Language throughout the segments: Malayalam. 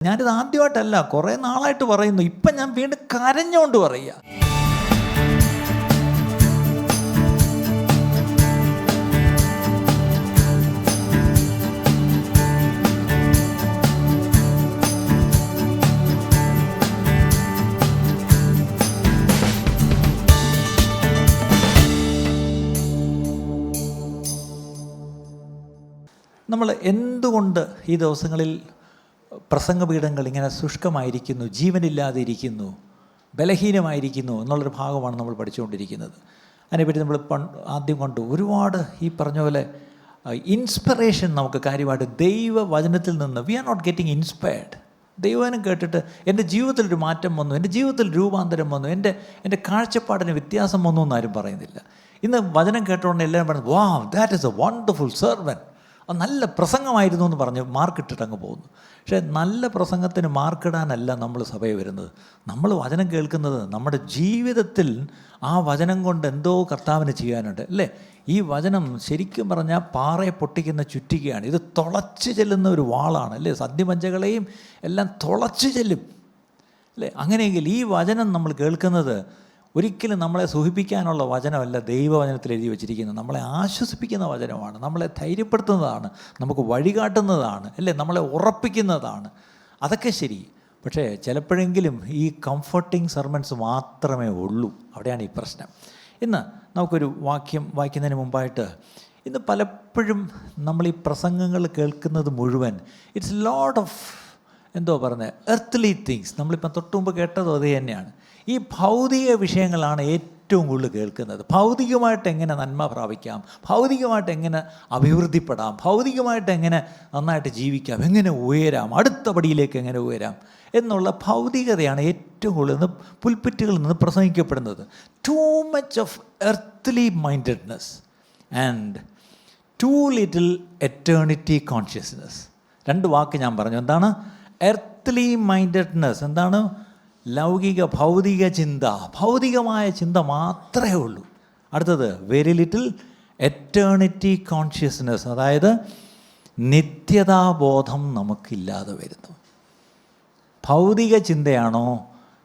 ഞാനിത് ആദ്യമായിട്ടല്ല, കുറേ നാളായിട്ട് പറയുന്നു. ഇപ്പം ഞാൻ വീണ്ടും കരഞ്ഞുകൊണ്ട് പറയുക. നമ്മൾ എന്തുകൊണ്ട് ഈ ദിവസങ്ങളിൽ പ്രസംഗപീഠങ്ങൾ ഇങ്ങനെ ശുഷ്കമായിരിക്കുന്നു, ജീവനില്ലാതെ ഇരിക്കുന്നു, ബലഹീനമായിരിക്കുന്നു എന്നുള്ളൊരു ഭാഗമാണ് നമ്മൾ പഠിച്ചുകൊണ്ടിരിക്കുന്നത്. അതിനെപ്പറ്റി നമ്മൾ ആദ്യം കണ്ടു. ഒരുപാട് ഈ പറഞ്ഞ പോലെ ഇൻസ്പിറേഷൻ നമുക്ക് കാര്യമായിട്ട് ദൈവവചനത്തിൽ നിന്ന് we are not getting inspired. ദൈവവചനം കേട്ടിട്ട് എൻ്റെ ജീവിതത്തിലൊരു മാറ്റം വന്നു, എൻ്റെ ജീവിതത്തിൽ രൂപാന്തരം വന്നു, എൻ്റെ കാഴ്ചപ്പാടിന് വ്യത്യാസം വന്നു എന്നാരും പറയുന്നില്ല. ഇന്ന് വചനം കേട്ടോണ്ട് എല്ലാവരും പറഞ്ഞു, wow, that is a wonderful sermon, അത് നല്ല പ്രസംഗമായിരുന്നു എന്ന് പറഞ്ഞ് മാർക്കിട്ടിട്ട് അങ്ങ് പോകുന്നു. പക്ഷേ നല്ല പ്രസംഗത്തിന് മാർക്കിടാനല്ല നമ്മൾ സഭയിൽ വരുന്നത്. നമ്മൾ വചനം കേൾക്കുന്നത് നമ്മുടെ ജീവിതത്തിൽ ആ വചനം കൊണ്ട് എന്തോ കർത്താവിന് ചെയ്യാനുണ്ട്, അല്ലേ? ഈ വചനം ശരിക്കും പറഞ്ഞാൽ പാറയെ പൊട്ടിക്കുന്ന ചുറ്റികയാണ്. ഇത് തുളച്ച് ചെല്ലുന്ന ഒരു വാളാണ്, അല്ലേ? സദ്യപഞ്ചകളെയും എല്ലാം തുളച്ച് ചെല്ലും, അല്ലേ? അങ്ങനെയെങ്കിൽ ഈ വചനം നമ്മൾ കേൾക്കുന്നത് ഒരിക്കലും നമ്മളെ സുഖിപ്പിക്കാനുള്ള വചനമല്ല ദൈവവചനത്തിൽ എഴുതി വച്ചിരിക്കുന്നത്. നമ്മളെ ആശ്വസിപ്പിക്കുന്ന വചനമാണ്, നമ്മളെ ധൈര്യപ്പെടുത്തുന്നതാണ്, നമുക്ക് വഴികാട്ടുന്നതാണ്, അല്ലേ? നമ്മളെ ഉറപ്പിക്കുന്നതാണ്. അതൊക്കെ ശരി. പക്ഷേ ചിലപ്പോഴെങ്കിലും ഈ കംഫർട്ടിങ് സെർമൺസ് മാത്രമേ ഉള്ളൂ. അവിടെയാണ് ഈ പ്രശ്നം. ഇന്ന് നമുക്കൊരു വാക്യം വായിക്കുന്നതിന് മുമ്പായിട്ട്, ഇന്ന് പലപ്പോഴും നമ്മൾ ഈ പ്രസംഗങ്ങൾ കേൾക്കുന്നത് മുഴുവൻ ഇറ്റ്സ് ലോട്ട് ഓഫ് എന്തോ പറഞ്ഞത് എർത്ത്ലി തിങ്സ്. നമ്മളിപ്പം തൊട്ട് മുമ്പ് കേട്ടതും അത് തന്നെയാണ്. ഈ ഭൗതിക വിഷയങ്ങളാണ് ഏറ്റവും കൂടുതൽ കേൾക്കുന്നത്. ഭൗതികമായിട്ട് എങ്ങനെ നന്മ പ്രാപിക്കാം, ഭൗതികമായിട്ട് എങ്ങനെ അഭിവൃദ്ധിപ്പെടാം, ഭൗതികമായിട്ട് എങ്ങനെ നന്നായിട്ട് ജീവിക്കാം, എങ്ങനെ ഉയരാം, അടുത്ത പടിയിലേക്ക് എങ്ങനെ ഉയരാം എന്നുള്ള ഭൗതികതയാണ് ഏറ്റവും കൂടുതൽ പുൽപ്പിറ്റുകളിൽ നിന്ന് പ്രസംഗിക്കപ്പെടുന്നത്. Too much of earthly mindedness and too little eternity consciousness. രണ്ട് വാക്ക് ഞാൻ പറഞ്ഞു. എന്താണ് എർത്ത്ലി മൈൻഡഡ്നെസ്? എന്താണ്? ലൗകിക ഭൗതിക ചിന്ത, ഭൗതികമായ ചിന്ത മാത്രമേ ഉള്ളൂ. അടുത്തത് വെരി ലിറ്റിൽ എറ്റേണിറ്റി കോൺഷ്യസ്നെസ്, അതായത് നിത്യതാബോധം നമുക്കില്ലാതെ വരുന്നു. ഭൗതിക ചിന്തയാണോ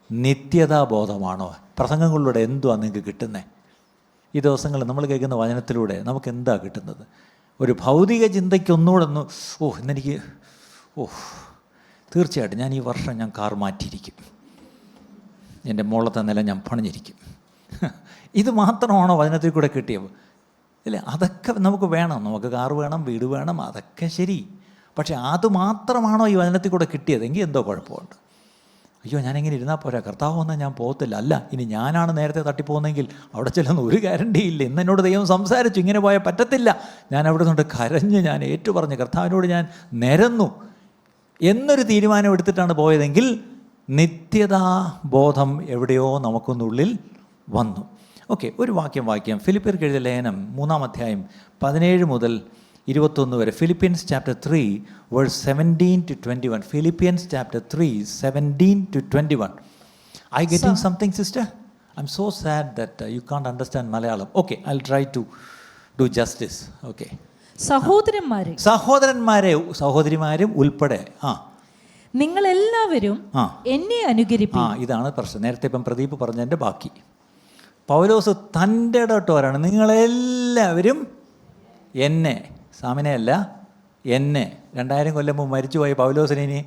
നിത്യതാബോധമാണോ? പ്രസംഗങ്ങളിലൂടെ എന്തുവാണ് നിങ്ങൾക്ക് കിട്ടുന്നത്? ഈ ദിവസങ്ങളിൽ നമ്മൾ കേൾക്കുന്ന വചനത്തിലൂടെ നമുക്ക് എന്താ കിട്ടുന്നത്? ഒരു ഭൗതിക ചിന്തയ്ക്ക് ഒന്നുകൂടെ ഇന്നെനിക്ക് തീർച്ചയായിട്ടും ഞാൻ ഈ വർഷം ഞാൻ കാർ മാറ്റിയിരിക്കും, എൻ്റെ മുകളത്തെ നില ഞാൻ പണിഞ്ഞിരിക്കും. ഇത് മാത്രമാണോ വചനത്തിൽ കൂടെ കിട്ടിയത്? ഇല്ല, അതൊക്കെ നമുക്ക് വേണം. നമുക്ക് കാർ വേണം, വീട് വേണം, അതൊക്കെ ശരി. പക്ഷേ അത് മാത്രമാണോ ഈ വചനത്തിൽ കൂടെ കിട്ടിയതെങ്കിൽ എന്തോ കുഴപ്പമുണ്ട്. അയ്യോ, ഞാനിങ്ങനെ ഇരുന്നാൽ പോരാ, കർത്താവ് വന്നാൽ ഞാൻ പോകത്തില്ല. അല്ല, ഇനി ഞാനാണ് നേരത്തെ തട്ടിപ്പോകുന്നെങ്കിൽ അവിടെ ചെല്ലുന്ന ഒരു ഗ്യാരണ്ടി ഇല്ല. ഇന്ന് എന്നോട് ദൈവം സംസാരിച്ചു, ഇങ്ങനെ പോയാൽ പറ്റത്തില്ല. ഞാൻ അവിടെ നിന്നുകൊണ്ട് കരഞ്ഞ് ഞാൻ ഏറ്റുപറഞ്ഞ് കർത്താവിനോട് ഞാൻ നിരന്നു എന്നൊരു തീരുമാനം എടുത്തിട്ടാണ് പോയതെങ്കിൽ നിത്യതാബോധം എവിടെയോ നമുക്കൊന്നുള്ളിൽ വന്നു. ഓക്കെ, ഒരു വാക്യം വായിക്കാം. ഫിലിപ്പിയർക്ക് എഴുതിയ ലേഖനം 3-ാം അധ്യായം 17 മുതൽ 21 വരെ. Philippians chapter 3 verse 17 to 21. Philippians chapter 3 17 to 21. Are you getting something, sister? I'm so sad that you can't understand Malayalam. Okay, I'll try to do justice. Okay. സഹോദരന്മാരെ സഹോദരിമാരും ഉൾപ്പെടെ നിങ്ങളെല്ലാവരും എന്നെ അനുകരിപ്പിൻ. ഇതാണ് പ്രശ്നം. നേരത്തെ ഇപ്പം പ്രദീപ് പറഞ്ഞതിൻ്റെ ബാക്കി. പൗലോസ് തൻ്റെ ഇടോട്ടവരാണ്. നിങ്ങളെല്ലാവരും എന്നെ, സാമിനെയല്ല എന്നെ. 2000 കൊല്ലം മുമ്പ് മരിച്ചുപോയ പൗലോസിനെ ഇനി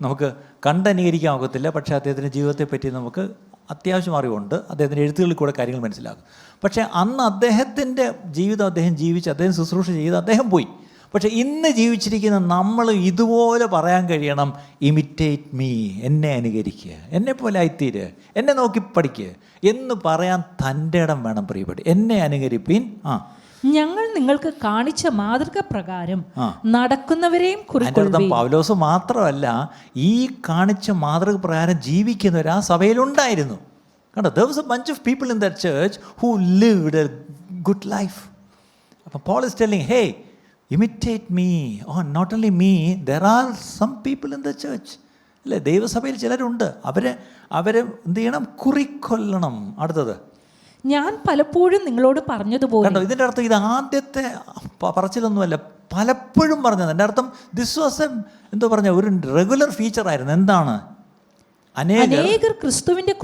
നമുക്ക് കണ്ടനുകരിക്കാൻ ഒക്കത്തില്ല. പക്ഷേ അദ്ദേഹത്തിൻ്റെ ജീവിതത്തെപ്പറ്റി നമുക്ക് അത്യാവശ്യം അറിവുണ്ട്. അദ്ദേഹത്തിൻ്റെ എഴുത്തുകളിൽ കൂടെ കാര്യങ്ങൾ മനസ്സിലാക്കും. പക്ഷേ അന്ന് അദ്ദേഹത്തിൻ്റെ ജീവിതം അദ്ദേഹം ജീവിച്ച്, അദ്ദേഹം ശുശ്രൂഷ ചെയ്ത് അദ്ദേഹം പോയി. പക്ഷേ ഇന്ന് ജീവിച്ചിരിക്കുന്ന നമ്മൾ ഇതുപോലെ പറയാൻ കഴിയണം, ഇമിറ്റേറ്റ് മീ, എന്നെ അനുകരിക്കുക, എന്നെപ്പോലെ ആയിത്തീരുക, എന്നെ നോക്കി പഠിക്കുക എന്ന് പറയാൻ തൻ്റെ ഇടം വേണം. പ്രിയപ്പെട്ട, എന്നെ അനുകരിപ്പീൻ. ഞങ്ങൾ നിങ്ങൾക്ക് കാണിച്ച മാതൃക പ്രകാരം നടക്കുന്നവരെയും കുറിച്ച്. പൗലോസ് മാത്രമല്ല, ഈ കാണിച്ച മാതൃക പ്രകാരം ജീവിക്കുന്നവർ ആ സഭയിലുണ്ടായിരുന്നു. കണ്ടോ, there was a bunch of people in that church who lived a good life. അപ്പം Paul is telling, hey, imitate me. Oh, not only me, there are some people in the church. അല്ലേ, ദൈവസഭയിൽ ചിലരുണ്ട്. അവരെ എന്ത് ചെയ്യണം? കുറിക്കൊല്ലണം. അടുത്തത്, ഞാൻ പലപ്പോഴും നിങ്ങളോട് പറഞ്ഞതുപോലെ. കണ്ടോ, ഇതിൻ്റെ അർത്ഥം ഇത് ആദ്യത്തെ പറച്ചിലൊന്നുമല്ല. പലപ്പോഴും പറഞ്ഞത്. എൻ്റെ അർത്ഥം ദിസ് വാസ് എന്തോ പറഞ്ഞ ഒരു റെഗുലർ ഫീച്ചറായിരുന്നു. എന്താണ്? അനേകർ ക്രിസ്തുവിന്റെ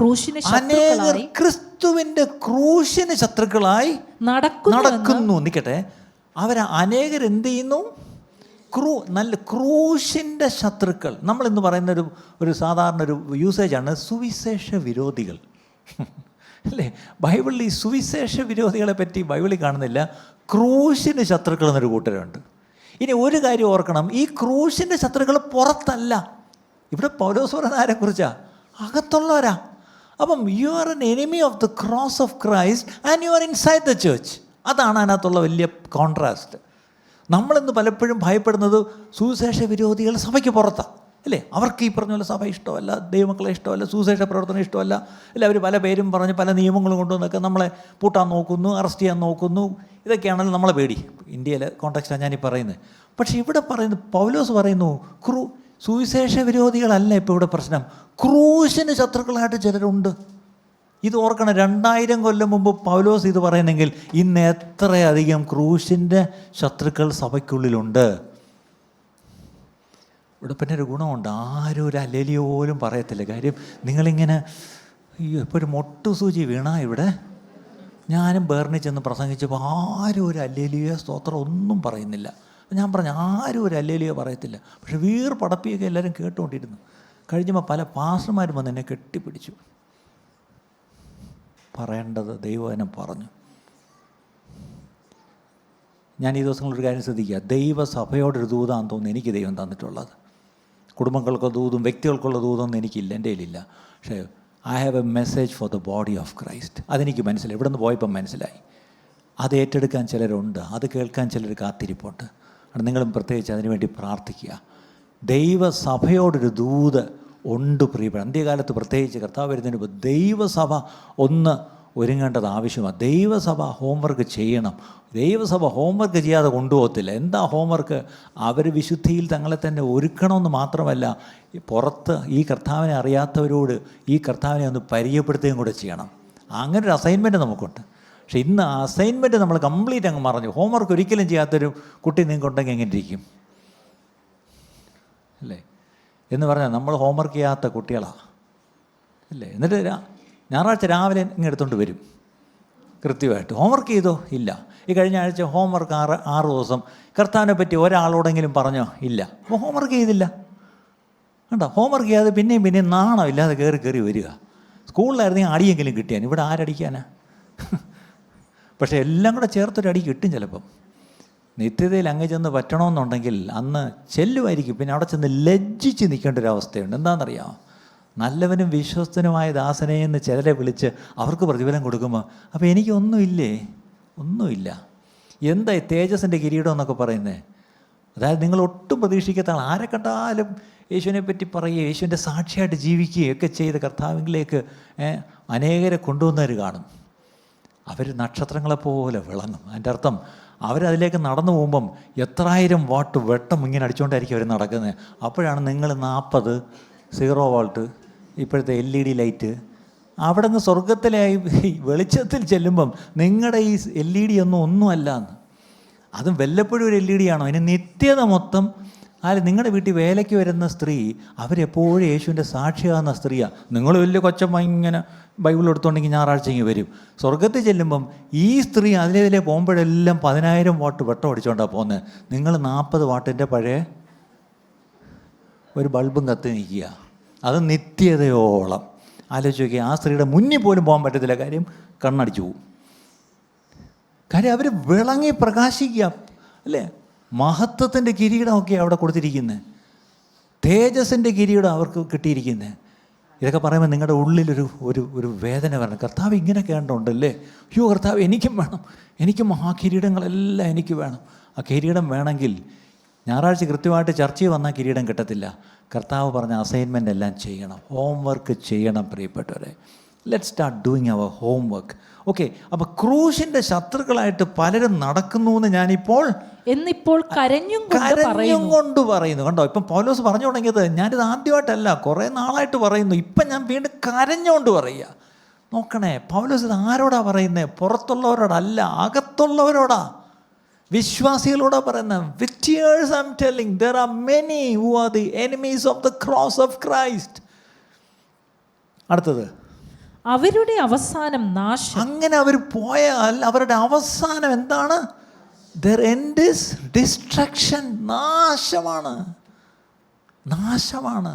ക്രൂശിന് ശത്രുക്കളായി നടക്കുന്നു. നിൽക്കട്ടെ, അനേകർ എന്ത് ചെയ്യുന്നു? നല്ല ക്രൂശിൻ്റെ ശത്രുക്കൾ. നമ്മളിന്ന് പറയുന്ന ഒരു സാധാരണ ഒരു യൂസേജാണ് സുവിശേഷ വിരോധികൾ, അല്ലേ? ബൈബിളിൽ ഈ സുവിശേഷ വിരോധികളെ പറ്റി ബൈബിളിൽ കാണുന്നില്ല. ക്രൂശിന് ശത്രുക്കൾ എന്നൊരു കൂട്ടരുണ്ട്. ഇനി ഒരു കാര്യം ഓർക്കണം, ഈ ക്രൂശിൻ്റെ ശത്രുക്കൾ പുറത്തല്ല. ഇവിടെ പൗലോസ് പറയുന്ന ആരെക്കുറിച്ചാണ്? അകത്തുള്ളവരാ. അപ്പം you are N enemy of the cross of Christ and you are inside the church. അതാണ് അതിനകത്തുള്ള വലിയ കോൺട്രാസ്റ്റ്. നമ്മളിന്ന് പലപ്പോഴും ഭയപ്പെടുന്നത് സുവിശേഷ വിരോധികൾ സഭയ്ക്ക് പുറത്താണ്, അല്ലേ? അവർക്ക് ഈ പറഞ്ഞ പോലെ സഭ ഇഷ്ടമല്ല, ദൈവമക്കളെ ഇഷ്ടമല്ല, സുവിശേഷ പ്രവർത്തനം ഇഷ്ടമല്ല, അല്ല? അവർ പല പേരും പറഞ്ഞ് പല നിയമങ്ങളും കൊണ്ടുവന്നൊക്കെ നമ്മളെ പൂട്ടാൻ നോക്കുന്നു, അറസ്റ്റ് ചെയ്യാൻ നോക്കുന്നു. ഇതൊക്കെയാണല്ലോ നമ്മളെ പേടി. ഇന്ത്യയിലെ കോൺടാക്സ്റ്റാണ് ഞാനീ പറയുന്നത്. പക്ഷേ ഇവിടെ പറയുന്നത്, പൗലോസ് പറയുന്നു, സുവിശേഷ വിരോധികളല്ല ഇപ്പോൾ ഇവിടെ പ്രശ്നം, ക്രൂശിന് ശത്രുക്കളായിട്ട് ചിലരുണ്ട്. ഇത് ഓർക്കണം, 2000 കൊല്ലം മുമ്പ് പൗലോസ് ഇത് പറയുന്നെങ്കിൽ ഇന്ന് എത്രയധികം ക്രൂശിൻ്റെ ശത്രുക്കൾ സഭയ്ക്കുള്ളിലുണ്ട്. ഇവിടെ പിന്നെ ഒരു ഗുണമുണ്ട്, ആരും ഒരു അല്ലേലിയ പോലും പറയത്തില്ല. കാര്യം നിങ്ങളിങ്ങനെ ഇപ്പോൾ ഒരു മൊട്ടുസൂചി വീണാ ഇവിടെ, ഞാനും ബേർണി ചെന്ന് പ്രസംഗിച്ചപ്പോൾ ആരും ഒരു അല്ലേലിയ സ്തോത്രം ഒന്നും പറയുന്നില്ല. ഞാൻ പറഞ്ഞു ആരും ഒരു അല്ലേലിയ പറയത്തില്ല. പക്ഷെ പടപ്പിയൊക്കെ എല്ലാവരും കേട്ടുകൊണ്ടിരുന്നു. കഴിഞ്ഞപ്പോൾ പല പാസ്റ്റർമാരും വന്ന് എന്നെ കെട്ടിപ്പിടിച്ചു. പറയേണ്ടത് ദൈവവചനം പറഞ്ഞു. ഞാൻ ഈ ദിവസങ്ങളൊരു കാര്യം ശ്രദ്ധിക്കുക, ദൈവസഭയോടൊരു ദൂതാന്ന് തോന്നുന്നു എനിക്ക് ദൈവം തന്നിട്ടുള്ളത്. കുടുംബങ്ങൾക്കുള്ള ദൂതും വ്യക്തികൾക്കുള്ള ദൂതൊന്നും എനിക്കില്ല, എൻ്റെ കയ്യിലില്ല. പക്ഷേ I have A message for the body of Christ. അതെനിക്ക് മനസ്സിലായി, ഇവിടെ നിന്ന് പോയപ്പം മനസ്സിലായി. അത് ഏറ്റെടുക്കാൻ ചിലരുണ്ട്, അത് കേൾക്കാൻ ചിലർ കാത്തിരിപ്പുണ്ട്. അത് നിങ്ങളും പ്രത്യേകിച്ച് അതിനുവേണ്ടി പ്രാർത്ഥിക്കുക. ദൈവസഭയോടൊരു ദൂത് ഉണ്ട് പ്രിയപ്പെട്ട. അന്ത്യകാലത്ത് പ്രത്യേകിച്ച് കർത്താവ് വരുന്നതിന് മുമ്പ് ദൈവസഭ ഒന്ന് ഒരുങ്ങേണ്ടത് ആവശ്യമാണ്. ദൈവസഭ ഹോംവർക്ക് ചെയ്യണം. ദൈവസഭ ഹോംവർക്ക് ചെയ്യാതെ കൊണ്ടുപോകത്തില്ല. എന്താ ഹോംവർക്ക്? അവർ വിശുദ്ധിയിൽ തങ്ങളെ തന്നെ ഒരുക്കണമെന്ന് മാത്രമല്ല, പുറത്ത് ഈ കർത്താവിനെ അറിയാത്തവരോട് ഈ കർത്താവിനെ ഒന്ന് പരിചയപ്പെടുത്തുകയും കൂടെ ചെയ്യണം. അങ്ങനെ ഒരു അസൈൻമെൻറ്റ് നമുക്കുണ്ട്. പക്ഷേ ഇന്ന് ആ അസൈൻമെൻറ്റ് നമ്മൾ കംപ്ലീറ്റ് അങ്ങ് മറഞ്ഞു. ഹോംവർക്ക് ഒരിക്കലും ചെയ്യാത്തൊരു കുട്ടി നിങ്ങൾക്കുണ്ടെങ്കിൽ എങ്ങനെ ഇരിക്കും, അല്ലേ? എന്ന് പറഞ്ഞാൽ നമ്മൾ ഹോംവർക്ക് ചെയ്യാത്ത കുട്ടികളാണ്, അല്ലേ? എന്നിട്ട് ഞായറാഴ്ച രാവിലെ ഇങ്ങനെ എടുത്തുകൊണ്ട് വരും കൃത്യമായിട്ട്. ഹോംവർക്ക് ചെയ്തോ? ഇല്ല. ഈ കഴിഞ്ഞ ആഴ്ച ഹോംവർക്ക് 6 ദിവസം കർത്താവിനെ പറ്റി ഒരാളോടെങ്കിലും പറഞ്ഞോ? ഇല്ല. അപ്പോൾ ഹോംവർക്ക് ചെയ്തില്ല. കണ്ടോ? ഹോംവർക്ക് ചെയ്യാതെ പിന്നെയും നാണമില്ലാതെ കയറി വരിക. സ്കൂളിലായിരുന്നെങ്കിൽ അടിയെങ്കിലും കിട്ടിയാൽ, ഇവിടെ ആരടിക്കാനാ? പക്ഷേ എല്ലാം കൂടെ ചേർത്തൊരടി കിട്ടും ചിലപ്പം. നിത്യതയിൽ അങ്ങ് ചെന്ന് പറ്റണമെന്നുണ്ടെങ്കിൽ അന്ന് ചെല്ലുമായിരിക്കും, പിന്നെ അവിടെ ചെന്ന് ലജ്ജിച്ച് നിൽക്കേണ്ട ഒരു അവസ്ഥയുണ്ട്. എന്താണെന്നറിയാമോ? നല്ലവനും വിശ്വസ്തനുമായ ദാസനെ എന്ന് ചിലരെ വിളിച്ച് അവർക്ക് പ്രതിഫലം കൊടുക്കുമ്പോൾ അപ്പോൾ എനിക്കൊന്നുമില്ലേ? ഒന്നുമില്ല. എന്താ ഈ തേജസ്സിൻ്റെ കിരീടം എന്നൊക്കെ പറയുന്നത്? അതായത് നിങ്ങൾ ഒട്ടും പ്രതീക്ഷിക്കാത്ത ആരെ കണ്ടാലും യേശുവിനെ പറ്റി പറയുകയും യേശുവിൻ്റെ സാക്ഷിയായിട്ട് ജീവിക്കുകയും ഒക്കെ ചെയ്ത് കർത്താവിലേക്ക് അനേകരെ കൊണ്ടുവന്നവർ കാണും. അവർ നക്ഷത്രങ്ങളെപ്പോലെ വിളങ്ങും. അതിൻ്റെ അർത്ഥം അവരതിലേക്ക് നടന്നു പോകുമ്പം 1000 വാട്ട് വെട്ടം ഇങ്ങനെ അടിച്ചുകൊണ്ടായിരിക്കും അവർ നടക്കുന്നത്. അപ്പോഴാണ് നിങ്ങൾ 40 0 വാൾട്ട് ഇപ്പോഴത്തെ LED ലൈറ്റ് അവിടെ നിന്ന് സ്വർഗത്തിലായി വെളിച്ചത്തിൽ ചെല്ലുമ്പം നിങ്ങളുടെ ഈ LED ഒന്നുമല്ല എന്ന്. അതും വല്ലപ്പോഴും ഒരു LED ആണോ? അതിന് നിത്യത മൊത്തം. നിങ്ങളുടെ വീട്ടിൽ വേലയ്ക്ക് വരുന്ന സ്ത്രീ അവരെപ്പോഴും യേശുവിൻ്റെ സാക്ഷിയാകുന്ന സ്ത്രീയാണ്. നിങ്ങൾ വലിയ കൊച്ചമ്മ ഇങ്ങനെ ബൈബിൾ എടുത്തുകൊണ്ടെങ്കിൽ ഞായറാഴ്ച ഇങ്ങനെ വരും. സ്വർഗത്തിൽ ചെല്ലുമ്പം ഈ സ്ത്രീ അതിലെ പോകുമ്പോഴെല്ലാം 10000 വാട്ട് വെട്ടം അടിച്ചുകൊണ്ടാണ് പോകുന്നത്. നിങ്ങൾ 40 വാട്ടിൻ്റെ പഴയ ഒരു ബൾബും കത്തി നിൽക്കുക. അത് നിത്യതയോളം. ആലോചിച്ച് നോക്കിയാൽ ആ സ്ത്രീയുടെ മുന്നിൽ പോലും പോകാൻ പറ്റത്തില്ല. കാര്യം കണ്ണടിച്ചു പോവും. കാര്യം അവർ വിളങ്ങി പ്രകാശിക്കുക, അല്ലേ? മഹത്വത്തിൻ്റെ കിരീടമൊക്കെ അവിടെ കൊടുത്തിരിക്കുന്നത്, തേജസ്സിൻ്റെ കിരീടം അവർക്ക് കിട്ടിയിരിക്കുന്നത്. ഇതൊക്കെ പറയുമ്പോൾ നിങ്ങളുടെ ഉള്ളിലൊരു ഒരു വേദന വരണം. കർത്താവ് ഇങ്ങനെയൊക്കെ ഉണ്ടല്ലേ? അയ്യോ കർത്താവ് എനിക്കും വേണം, എനിക്കും ആ കിരീടങ്ങളെല്ലാം എനിക്ക് വേണം. ആ കിരീടം വേണമെങ്കിൽ ഞായറാഴ്ച കൃത്യമായിട്ട് ചർച്ചയിൽ വന്നാൽ കിരീടം കിട്ടത്തില്ല. കർത്താവ് പറഞ്ഞ അസൈൻമെൻ്റ് എല്ലാം ചെയ്യണം, ഹോംവർക്ക് ചെയ്യണം പ്രിയപ്പെട്ടവരെ. ലെറ്റ് സ്റ്റാർട്ട് ഡൂയിങ് അവർ ഹോംവർക്ക്. ഓക്കെ, അപ്പോൾ ക്രൂശിൻ്റെ ശത്രുക്കളായിട്ട് പലരും നടക്കുന്നു എന്ന് ഞാനിപ്പോൾ കരഞ്ഞും കൊണ്ട് പറയുന്നു. കണ്ടോ? ഇപ്പം പൗലോസ് പറഞ്ഞു തുടങ്ങിയത് ഞാനിത് ആദ്യമായിട്ടല്ല, കുറേ നാളായിട്ട് പറയുന്നു. ഇപ്പം ഞാൻ വീണ്ടും കരഞ്ഞുകൊണ്ട് പറയുക. നോക്കണേ, പൗലോസ് ഇത് ആരോടാ പറയുന്നത്? പുറത്തുള്ളവരോടല്ല, അകത്തുള്ളവരോടാ. വിശ്വാസികളോടാ പറയുന്ന, with tears I am telling, there are many who are the enemies of the cross of Christ. അടുത്തത്, അവരുടെ അവസാനം നാശം. അങ്ങനെ അവർ പോയാൽ അവരുടെ അവസാനം എന്താണ്? their end is destruction. നാശമാണ്, നാശമാണ്.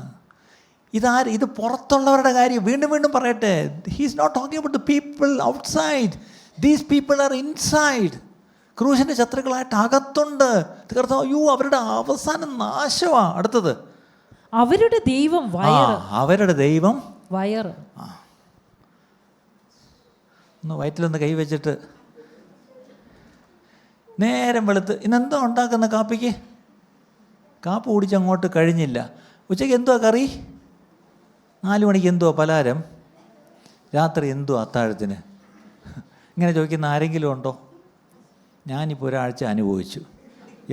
ഇത് പുറത്തുള്ളവരുടെ കാര്യം. വീണ്ടും വീണ്ടും പറയട്ടെ, he is not talking about the people outside. These people are inside. ക്രൂശിൻ്റെ ശത്രുക്കളായിട്ട് അകത്തുണ്ട്. കർത്താവ്, അയ്യോ അവരുടെ അവസാനം നാശമാണ്. അടുത്തത്, അവരുടെ ദൈവം വയറ്. അവരുടെ ദൈവം വയറ്. ഒന്ന് വയറ്റിലൊന്ന് കൈവച്ചിട്ട്, നേരം വെളുത്ത് ഇന്നെന്തോ ഉണ്ടാക്കുന്ന കാപ്പിക്ക്? കാപ്പി കുടിച്ച് അങ്ങോട്ട് കഴിഞ്ഞില്ല. ഉച്ചയ്ക്ക് എന്തുവാ കറി? 4 മണിക്ക് എന്തുവാ പലഹാരം? രാത്രി എന്തുവാ അത്താഴത്തിന്? ഇങ്ങനെ ചോദിക്കുന്ന ആരെങ്കിലും ഉണ്ടോ? ഞാനിപ്പോൾ ഒരാഴ്ച അനുഭവിച്ചു.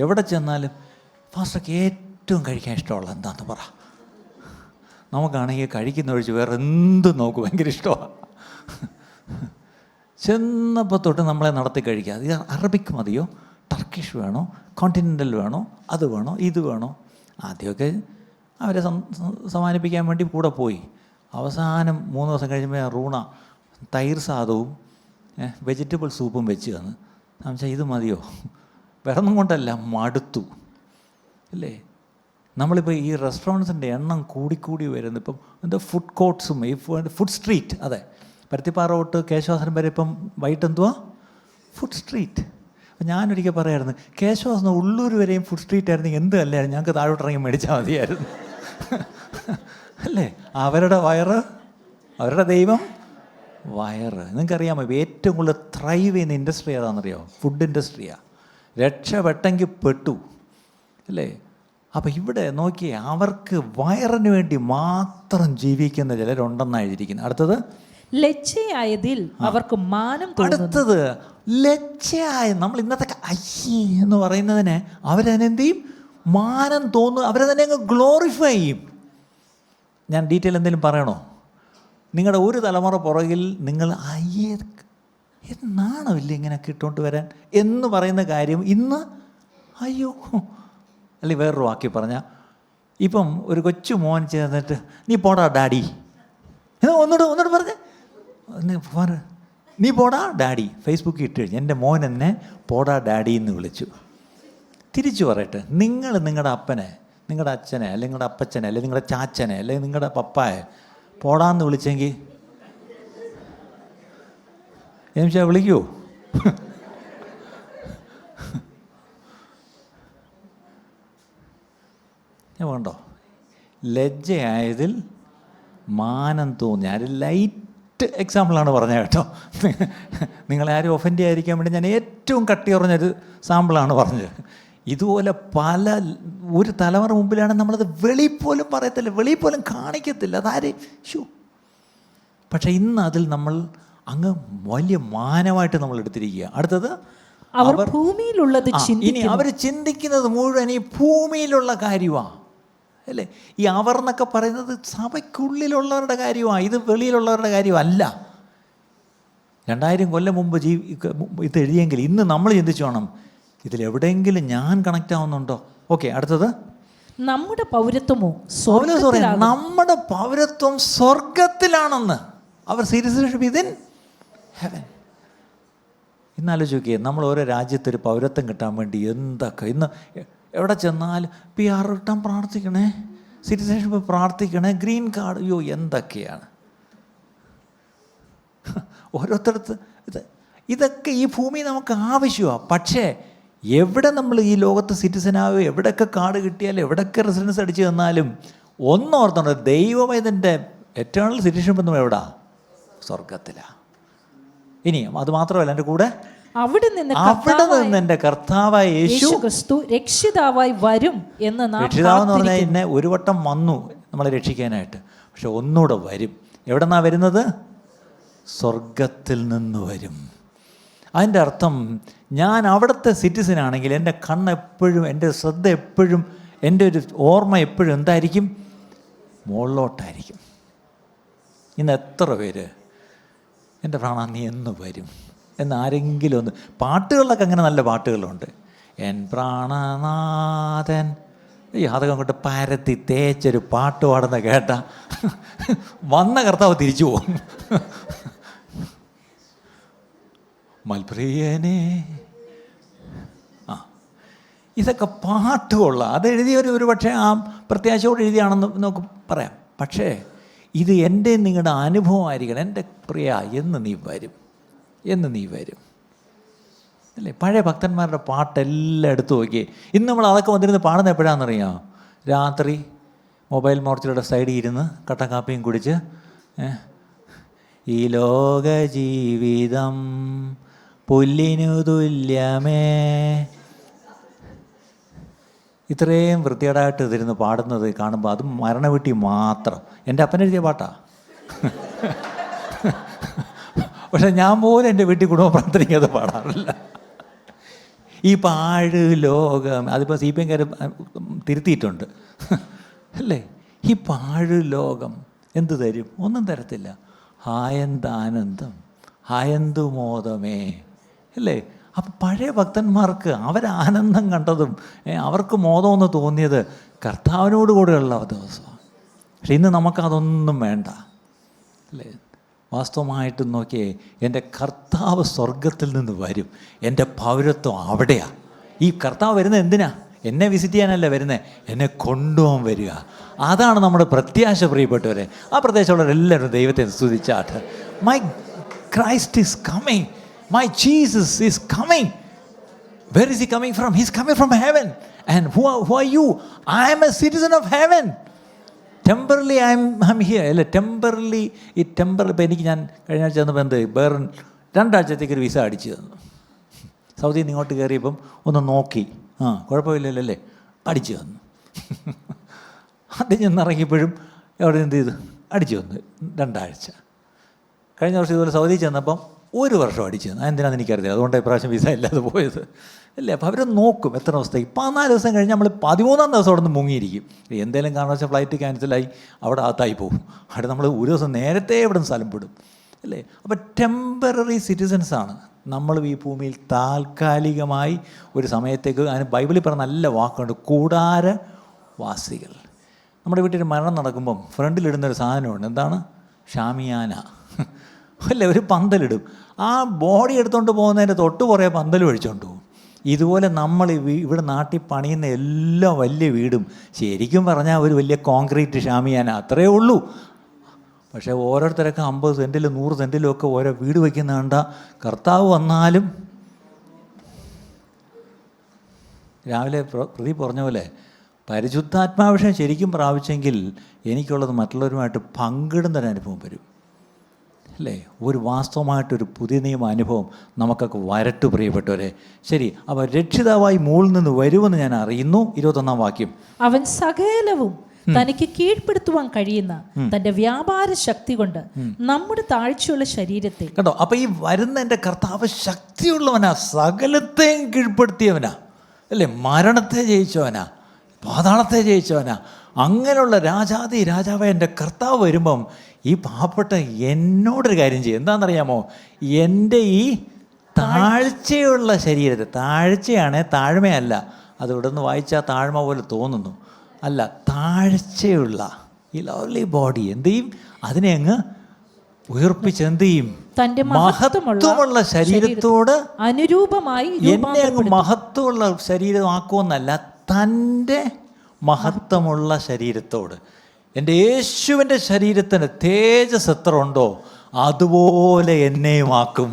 എവിടെ ചെന്നാലും ഫാസ്റ്റൊക്കെ ഏറ്റവും കഴിക്കാൻ ഇഷ്ടമുള്ള എന്താണെന്ന് പറ. നമുക്കാണെങ്കിൽ കഴിക്കുന്ന ഒഴിച്ച് വേറെ എന്തും നമുക്ക് ഭയങ്കര ഇഷ്ടമാണ്. ചെന്നപ്പോൾ തൊട്ട് നമ്മളെ നടത്തി കഴിക്കുക. ഇത് അറബിക് മതിയോ, ടർക്കിഷ് വേണോ, കോണ്ടിനെൻ്റൽ വേണോ, അത് വേണോ, ഇത് വേണോ? ആദ്യമൊക്കെ അവരെ സമാനിപ്പിക്കാൻ വേണ്ടി കൂടെ പോയി. അവസാനം 3 ദിവസം കഴിയുമ്പോൾ റൂണ തൈർ സാദവും വെജിറ്റബിൾ സൂപ്പും വെച്ച് തന്ന്. സംശയം ഇത് മതിയോ? വേറൊന്നും കൊണ്ടല്ല, മടുത്തു അല്ലേ? നമ്മളിപ്പോൾ ഈ റെസ്റ്റോറൻറ്റ്സിൻ്റെ എണ്ണം കൂടിക്കൂടി വരുന്നു. ഇപ്പം എന്താ ഫുഡ് കോർട്ട്സും ഈ ഫുഡ് സ്ട്രീറ്റ്, അതെ, പരുത്തിപ്പാറ തൊട്ട് കേശവാസനം വരെ ഇപ്പം വൈകിട്ട് എന്തുവാ ഫുഡ് സ്ട്രീറ്റ്. അപ്പം ഞാനൊരിക്കൽ പറയായിരുന്നു, കേശവാസനം ഉള്ളൂർ വരെയും ഫുഡ് സ്ട്രീറ്റ് ആയിരുന്നെങ്കിൽ എന്ത് അല്ലായിരുന്നു, ഞങ്ങൾക്ക് താഴോട്ടിറങ്ങി മേടിച്ചാൽ മതിയായിരുന്നു അല്ലേ? അവരുടെ വയറ്, അവരുടെ ദൈവം വയറ്. നിങ്ങൾക്കറിയാമോ ഏറ്റവും കൂടുതൽ ത്രൈവ് ചെയ്യുന്ന ഇൻഡസ്ട്രി ഏതാണെന്നറിയാമോ? ഫുഡ് ഇൻഡസ്ട്രിയാണ്. രക്ഷപ്പെട്ടെങ്കിൽ പെട്ടു അല്ലേ? അപ്പം ഇവിടെ നോക്കിയേ, അവർക്ക് വയറിന് വേണ്ടി മാത്രം ജീവിക്കുന്ന ചിലരുണ്ടെന്നാണ് എഴുതിയിരിക്കുന്നത്. അടുത്തത്, ലജ്ജയായതിൽ അവർക്ക് മാനം തോന്നുന്നു. അടുത്തത് ലജ്ജയായ, നമ്മൾ ഇന്നത്തെ അയ്യേ എന്ന് പറയുന്നതിന് അവരതിനെന്ത് ചെയ്യും? മാനം തോന്നും. അവരെ തന്നെ അങ്ങ് ഗ്ലോറിഫൈ ചെയ്യും. ഞാൻ ഡീറ്റെയിൽ എന്തെങ്കിലും പറയണോ? നിങ്ങളുടെ ഒരു തലമുറ പുറകിൽ നിങ്ങൾ അയ്യേ എന്നാണോ ഇല്ല ഇങ്ങനെയൊക്കെ ഇട്ടുകൊണ്ട് വരാൻ എന്ന് പറയുന്ന കാര്യം ഇന്ന് അയ്യോ. അല്ലെങ്കിൽ വേറൊരു വാക്കി പറഞ്ഞാൽ, ഇപ്പം ഒരു കൊച്ചു മോൻ ചേർന്നിട്ട് നീ പോടാ ഡാഡി, ഒന്നുകൂടെ പറഞ്ഞേ, നീ പോടാ ഡാഡി ഫേസ്ബുക്കിൽ ഇട്ട് കഴിഞ്ഞു. എൻ്റെ മോൻ എന്നെ പോടാ ഡാഡി എന്ന് വിളിച്ചു. തിരിച്ചു പറയട്ടെ, നിങ്ങൾ നിങ്ങളുടെ അപ്പനെ, നിങ്ങളുടെ അച്ഛനെ, അല്ലെങ്കിൽ നിങ്ങളുടെ അപ്പച്ചനെ, അല്ലെങ്കിൽ നിങ്ങളുടെ ചാച്ചനെ, അല്ലെങ്കിൽ നിങ്ങളുടെ പപ്പായെ പോടാന്ന് വിളിച്ചെങ്കിൽ എന്നുവെച്ചാൽ വിളിക്കുമോ? ഞാൻ വേണ്ടോ? ലജ്ജയായതിൽ മാനം തോന്നി. അത് ലൈറ്റ് എക്സാമ്പിളാണ് പറഞ്ഞത് കേട്ടോ. നിങ്ങളാരും ഒഫൻഡ് ചെയ്യാതിരിക്കാൻ വേണ്ടി ഞാൻ ഏറ്റവും കട്ടി കുറഞ്ഞൊരു സാമ്പിളാണ് പറഞ്ഞത്. ഇതുപോലെ പല ഒരു തലമുറ മുമ്പിലാണ് നമ്മളത് വെളിയിൽ പോലും പറയത്തില്ല, വെളിയിൽ പോലും കാണിക്കത്തില്ല. അതാരെ പക്ഷെ ഇന്ന് അതിൽ നമ്മൾ അങ്ങ് വലിയ മാനമായിട്ട് നമ്മൾ എടുത്തിരിക്കുക. അടുത്തത്, അവർ ഭൂമിയിലുള്ളത് ഇനി അവർ ചിന്തിക്കുന്നത് മുഴുവൻ ഈ ഭൂമിയിലുള്ള കാര്യമാണ് അല്ലേ? ഈ അവർ എന്നൊക്കെ പറയുന്നത് സഭയ്ക്കുള്ളിലുള്ളവരുടെ കാര്യമാണ്, ഇത് വെളിയിലുള്ളവരുടെ കാര്യമല്ല. 2000 കൊല്ലം മുമ്പ് ഇത് എഴുതിയെങ്കിൽ ഇന്ന് നമ്മൾ ചിന്തിച്ചു വേണം, ഇതിലെവിടെയെങ്കിലും ഞാൻ കണക്റ്റ് ആവുന്നുണ്ടോ? ഓക്കെ, അടുത്തത്, നമ്മുടെ പൗരത്വമോ നമ്മുടെ പൗരത്വം സ്വർഗത്തിലാണെന്ന്. അവർ സിറ്റിസൺഷിപ്പ് ഇൻ ഹെവൻ. ഇന്ന് ആലോചിക്കുക, നമ്മൾ ഓരോ രാജ്യത്തൊരു പൗരത്വം കിട്ടാൻ വേണ്ടി എന്തൊക്കെ ഇന്ന് എവിടെ ചെന്നാലും PR കിട്ടാൻ പ്രാർത്ഥിക്കണേ, സിറ്റിസൺഷിപ്പ് പ്രാർത്ഥിക്കണേ, ഗ്രീൻ കാർഡ്, അയ്യോ എന്തൊക്കെയാണ് ഓരോരുത്തരത്ത്. ഇതൊക്കെ ഈ ഭൂമി നമുക്ക് ആവശ്യമാണ്. പക്ഷേ എവിടെ നമ്മൾ ഈ ലോകത്ത് സിറ്റിസനാവോ, എവിടെയൊക്കെ കാർഡ് കിട്ടിയാലും, എവിടെയൊക്കെ റെസിഡൻസ് അടിച്ചു തന്നാലും ഒന്നോർത്തുണ്ട്, ദൈവം ഇതിൻ്റെ എറ്റേണൽ സിറ്റിസൺഷിപ്പ് എന്നും എവിടാ? സ്വർഗത്തിലാണ്. ഇനി അത് മാത്രമല്ല, എൻ്റെ കൂടെ അവിടെ നിന്ന് എൻ്റെ കർത്താവായ യേശു ക്രിസ്തു രക്ഷിതാവായി വരും എന്ന്. രക്ഷിതാവെന്ന് പറഞ്ഞാൽ എന്നെ ഒരു വട്ടം വന്നു നമ്മളെ രക്ഷിക്കാനായിട്ട്, പക്ഷെ ഒന്നുകൂടെ വരും. എവിടെ നിന്നാണ് വരുന്നത്? സ്വർഗത്തിൽ നിന്ന് വരും. അതിൻ്റെ അർത്ഥം ഞാൻ അവിടുത്തെ സിറ്റിസനാണെങ്കിൽ എൻ്റെ കണ്ണെപ്പോഴും, എൻ്റെ ശ്രദ്ധ എപ്പോഴും, എൻ്റെ ഒരു ഓർമ്മ എപ്പോഴും എന്തായിരിക്കും? മുകളിലോട്ടായിരിക്കും. ഇന്ന് എത്ര പേര് എൻ്റെ പ്രാണ നീ എന്ന് വരും എന്ന് ആരെങ്കിലും ഒന്ന്, പാട്ടുകളിലൊക്കെ അങ്ങനെ നല്ല പാട്ടുകളുണ്ട്, എൻ പ്രാണനാഥൻ. ഈ അതൊക്കെ അങ്ങോട്ട് പരത്തി തേച്ചൊരു പാട്ട് പാടുന്ന കേട്ട വന്ന കർത്താവ് തിരിച്ചു പോകും. മൽപ്രിയനെ. ഇതൊക്കെ പാട്ടുകൊള്ള അത് എഴുതിയൊരു പക്ഷേ ആ പ്രത്യാശയോട് എഴുതിയാണെന്ന് നമുക്ക് പറയാം. പക്ഷേ ഇത് എൻ്റെ നിങ്ങളുടെ അനുഭവമായിരിക്കണം. എൻ്റെ പ്രിയ, എന്ന് നീ വരും അല്ലേ? പഴയ ഭക്തന്മാരുടെ പാട്ടെല്ലാം എടുത്തു നോക്കിയേ. ഇന്ന് നമ്മൾ അതൊക്കെ വന്നിരുന്ന് പാടുന്ന എപ്പോഴാണെന്നറിയാം? രാത്രി മൊബൈൽ മോർച്ചയുടെ സൈഡിൽ ഇരുന്ന് കട്ടൻ കാപ്പിയും കുടിച്ച്, ഈ ലോക ജീവിതം പുല്ലിനു തുല്യമേ, ഇത്രയും വൃത്തികേടായിട്ട് ഇതിരുന്ന് പാടുന്നത് കാണുമ്പോൾ അതും മരണവീട്ടി മാത്രം. എൻ്റെ അപ്പനെഴുതിയ പാട്ടാ. പക്ഷെ ഞാൻ പോലും എൻ്റെ വീട്ടിൽ കുടുംബ പ്രാർത്ഥനയ്ക്ക് അത് പാടാറില്ല. ഈ പാഴ് ലോകം, അതിപ്പോൾ CPM-കാർ തിരുത്തിയിട്ടുണ്ട് അല്ലേ? ഈ പാഴ് ലോകം എന്ത് തരും? ഒന്നും തരത്തില്ല. ഹായന്താനന്ദം, ഹായന്തു മോദമേ അല്ലേ? അപ്പം പഴയ ഭക്തന്മാർക്ക് അവരാനന്ദം കണ്ടതും അവർക്ക് മോദമെന്ന് തോന്നിയത് കർത്താവിനോട് കൂടെയുള്ള ദിവസമാണ്. പക്ഷെ ഇന്ന് നമുക്കതൊന്നും വേണ്ട അല്ലേ? വാസ്തവമായിട്ട് നോക്കിയേ, എൻ്റെ കർത്താവ് സ്വർഗത്തിൽ നിന്ന് വരും. എൻ്റെ പൗരത്വം അവിടെയാണ്. ഈ കർത്താവ് വരുന്നത് എന്തിനാ? എന്നെ വിസിറ്റ് ചെയ്യാനല്ല വരുന്നത്, എന്നെ കൊണ്ടുപോകാൻ വരിക. അതാണ് നമ്മുടെ പ്രത്യാശ, പ്രിയപ്പെട്ടവരെ. ആ പ്രത്യാശയുള്ളവരെല്ലാവരും ദൈവത്തെ സ്തുതിച്ചാട്ട്. My Christ is coming, my Jesus is coming. Where is he coming from? He's coming from heaven. And who are you? I am a citizen of heaven. Temporally I'm here അല്ലേ? ടെമ്പറലി ഇപ്പം എനിക്ക് ഞാൻ കഴിഞ്ഞ ആഴ്ച വന്നപ്പോൾ വേറെ 2 ആഴ്ചത്തേക്ക് ഒരു വിസ അടിച്ചു തന്നു. സൗദിയിൽ നിന്ന് ഇങ്ങോട്ട് കയറിയപ്പം ഒന്ന് നോക്കി, കുഴപ്പമില്ലല്ലേ, അടിച്ചു തന്നു. ആദ്യം ചെന്നിറങ്ങിയപ്പോഴും അവിടെ എന്ത് ചെയ്തു? അടിച്ചു തന്നു 2 ആഴ്ച. കഴിഞ്ഞ വർഷം ഇതുപോലെ സൗദി ചെന്നപ്പം 1 വർഷം അടിച്ചു തന്നു. അതെന്തിനാണെന്ന് എനിക്കറിയില്ല. അതുകൊണ്ട് ഇപ്രാവശ്യം വിസ ഇല്ലാതെ പോയത് അല്ലേ? അപ്പോൾ അവർ നോക്കും എത്ര ദിവസത്തേക്ക്. 14 ദിവസം കഴിഞ്ഞ് നമ്മൾ 13-ാം ദിവസം അവിടെ നിന്ന് മുങ്ങിയിരിക്കും. എന്തെങ്കിലും കാരണം വെച്ചാൽ ഫ്ലൈറ്റ് ക്യാൻസലായി അവിടെ അകത്തായി പോകും. അവിടെ നമ്മൾ ഒരു ദിവസം നേരത്തെ ഇവിടെ നിന്ന് സ്ഥലം വിടും അല്ലേ? അപ്പോൾ ടെമ്പററി സിറ്റിസൻസാണ് നമ്മൾ ഈ ഭൂമിയിൽ. താൽക്കാലികമായി ഒരു സമയത്തേക്ക്. അതിന് ബൈബിളിൽ പറഞ്ഞ നല്ല വാക്കുണ്ട്, കൂടാരവാസികൾ. നമ്മുടെ വീട്ടിൽ മരണം നടക്കുമ്പം ഫ്രണ്ടിലിടുന്നൊരു സാധനമുണ്ട്. എന്താണ്? ഷാമിയാന അല്ലേ? ഒരു പന്തലിടും. ആ ബോഡി എടുത്തുകൊണ്ട് പോകുന്നതിൻ്റെ തൊട്ട് കുറേ പന്തൽ ഒഴിച്ചുകൊണ്ട് പോകും. ഇതുപോലെ നമ്മൾ ഇവിടെ നാട്ടിൽ പണിയുന്ന എല്ലാ വലിയ വീടും ശരിക്കും പറഞ്ഞാൽ ഒരു വലിയ കോൺക്രീറ്റ് ഷാമിയാന, അത്രയേ ഉള്ളൂ. പക്ഷേ ഓരോരുത്തരൊക്കെ 50 സെൻറ്റിലും 100 സെൻറ്റിലും ഒക്കെ ഓരോ വീട് വയ്ക്കുന്ന കണ്ട കർത്താവ് വന്നാലും. രാവിലെ പ്രദീപ് പറഞ്ഞ പോലെ പരിശുദ്ധാത്മാവിഷയം ശരിക്കും പ്രാപിച്ചെങ്കിൽ എനിക്കുള്ളത് മറ്റുള്ളവരുമായിട്ട് പങ്കിടുന്നൊരനുഭവം വരും അല്ലേ? ഒരു വാസ്തവമായിട്ടൊരു പുതിയ നിയമ അനുഭവം നമുക്കൊക്കെ വരട്ടു, പ്രിയപ്പെട്ടവരെ. ശരി, അപ്പോൾ രക്ഷിതാവായി മുകളിൽ നിന്ന് വരുമെന്ന് ഞാൻ അറിയുന്നു. 21-ാം വാക്യം. അവൻ സകലവും തനിക്ക് കീഴ്പ്പെടുത്തുവാൻ കഴിയുന്ന തന്റെ വ്യാപാര ശക്തി കൊണ്ട് നമ്മുടെ താഴ്ചയുള്ള ശരീരത്തെ. കേട്ടോ, അപ്പോൾ ഈ വരുന്ന എൻ്റെ കർത്താവ് ശക്തിയുള്ളവനാ, സകലത്തെയും കീഴ്പ്പെടുത്തിയവനാ അല്ലേ? മരണത്തെ ജയിച്ചവനാ, പാതാളത്തെ ജയിച്ചവനാ. അങ്ങനെയുള്ള രാജാവായ എൻ്റെ കർത്താവ് വരുമ്പം ഈ പാവപ്പെട്ട എന്നോടൊരു കാര്യം ചെയ്യും. എന്താണെന്നറിയാമോ? എൻ്റെ ഈ താഴ്ചയുള്ള ശരീരത്തെ, താഴ്ചയാണ്, താഴ്മയല്ല. അത് ഇവിടെ നിന്ന് വായിച്ചാൽ താഴ്മ പോലെ തോന്നുന്നു. അല്ല, താഴ്ചയുള്ള ഈ ലവ്ലി ബോഡി എന്ത് ചെയ്യും? അതിനെ അങ്ങ് ഉയർപ്പിച്ച് എന്ത് ചെയ്യും? തന്റെ മഹത്വമുള്ള ശരീരത്തോട് അനുരൂപമായി എന്നെ അങ്ങ് മഹത്വമുള്ള ശരീരമാക്കുമെന്നല്ല, തൻ്റെ മഹത്വമുള്ള ശരീരത്തോട്. എൻ്റെ യേശുവിൻ്റെ ശരീരത്തിന് തേജസ് എത്ര ഉണ്ടോ അതുപോലെ എന്നെയും ആക്കും.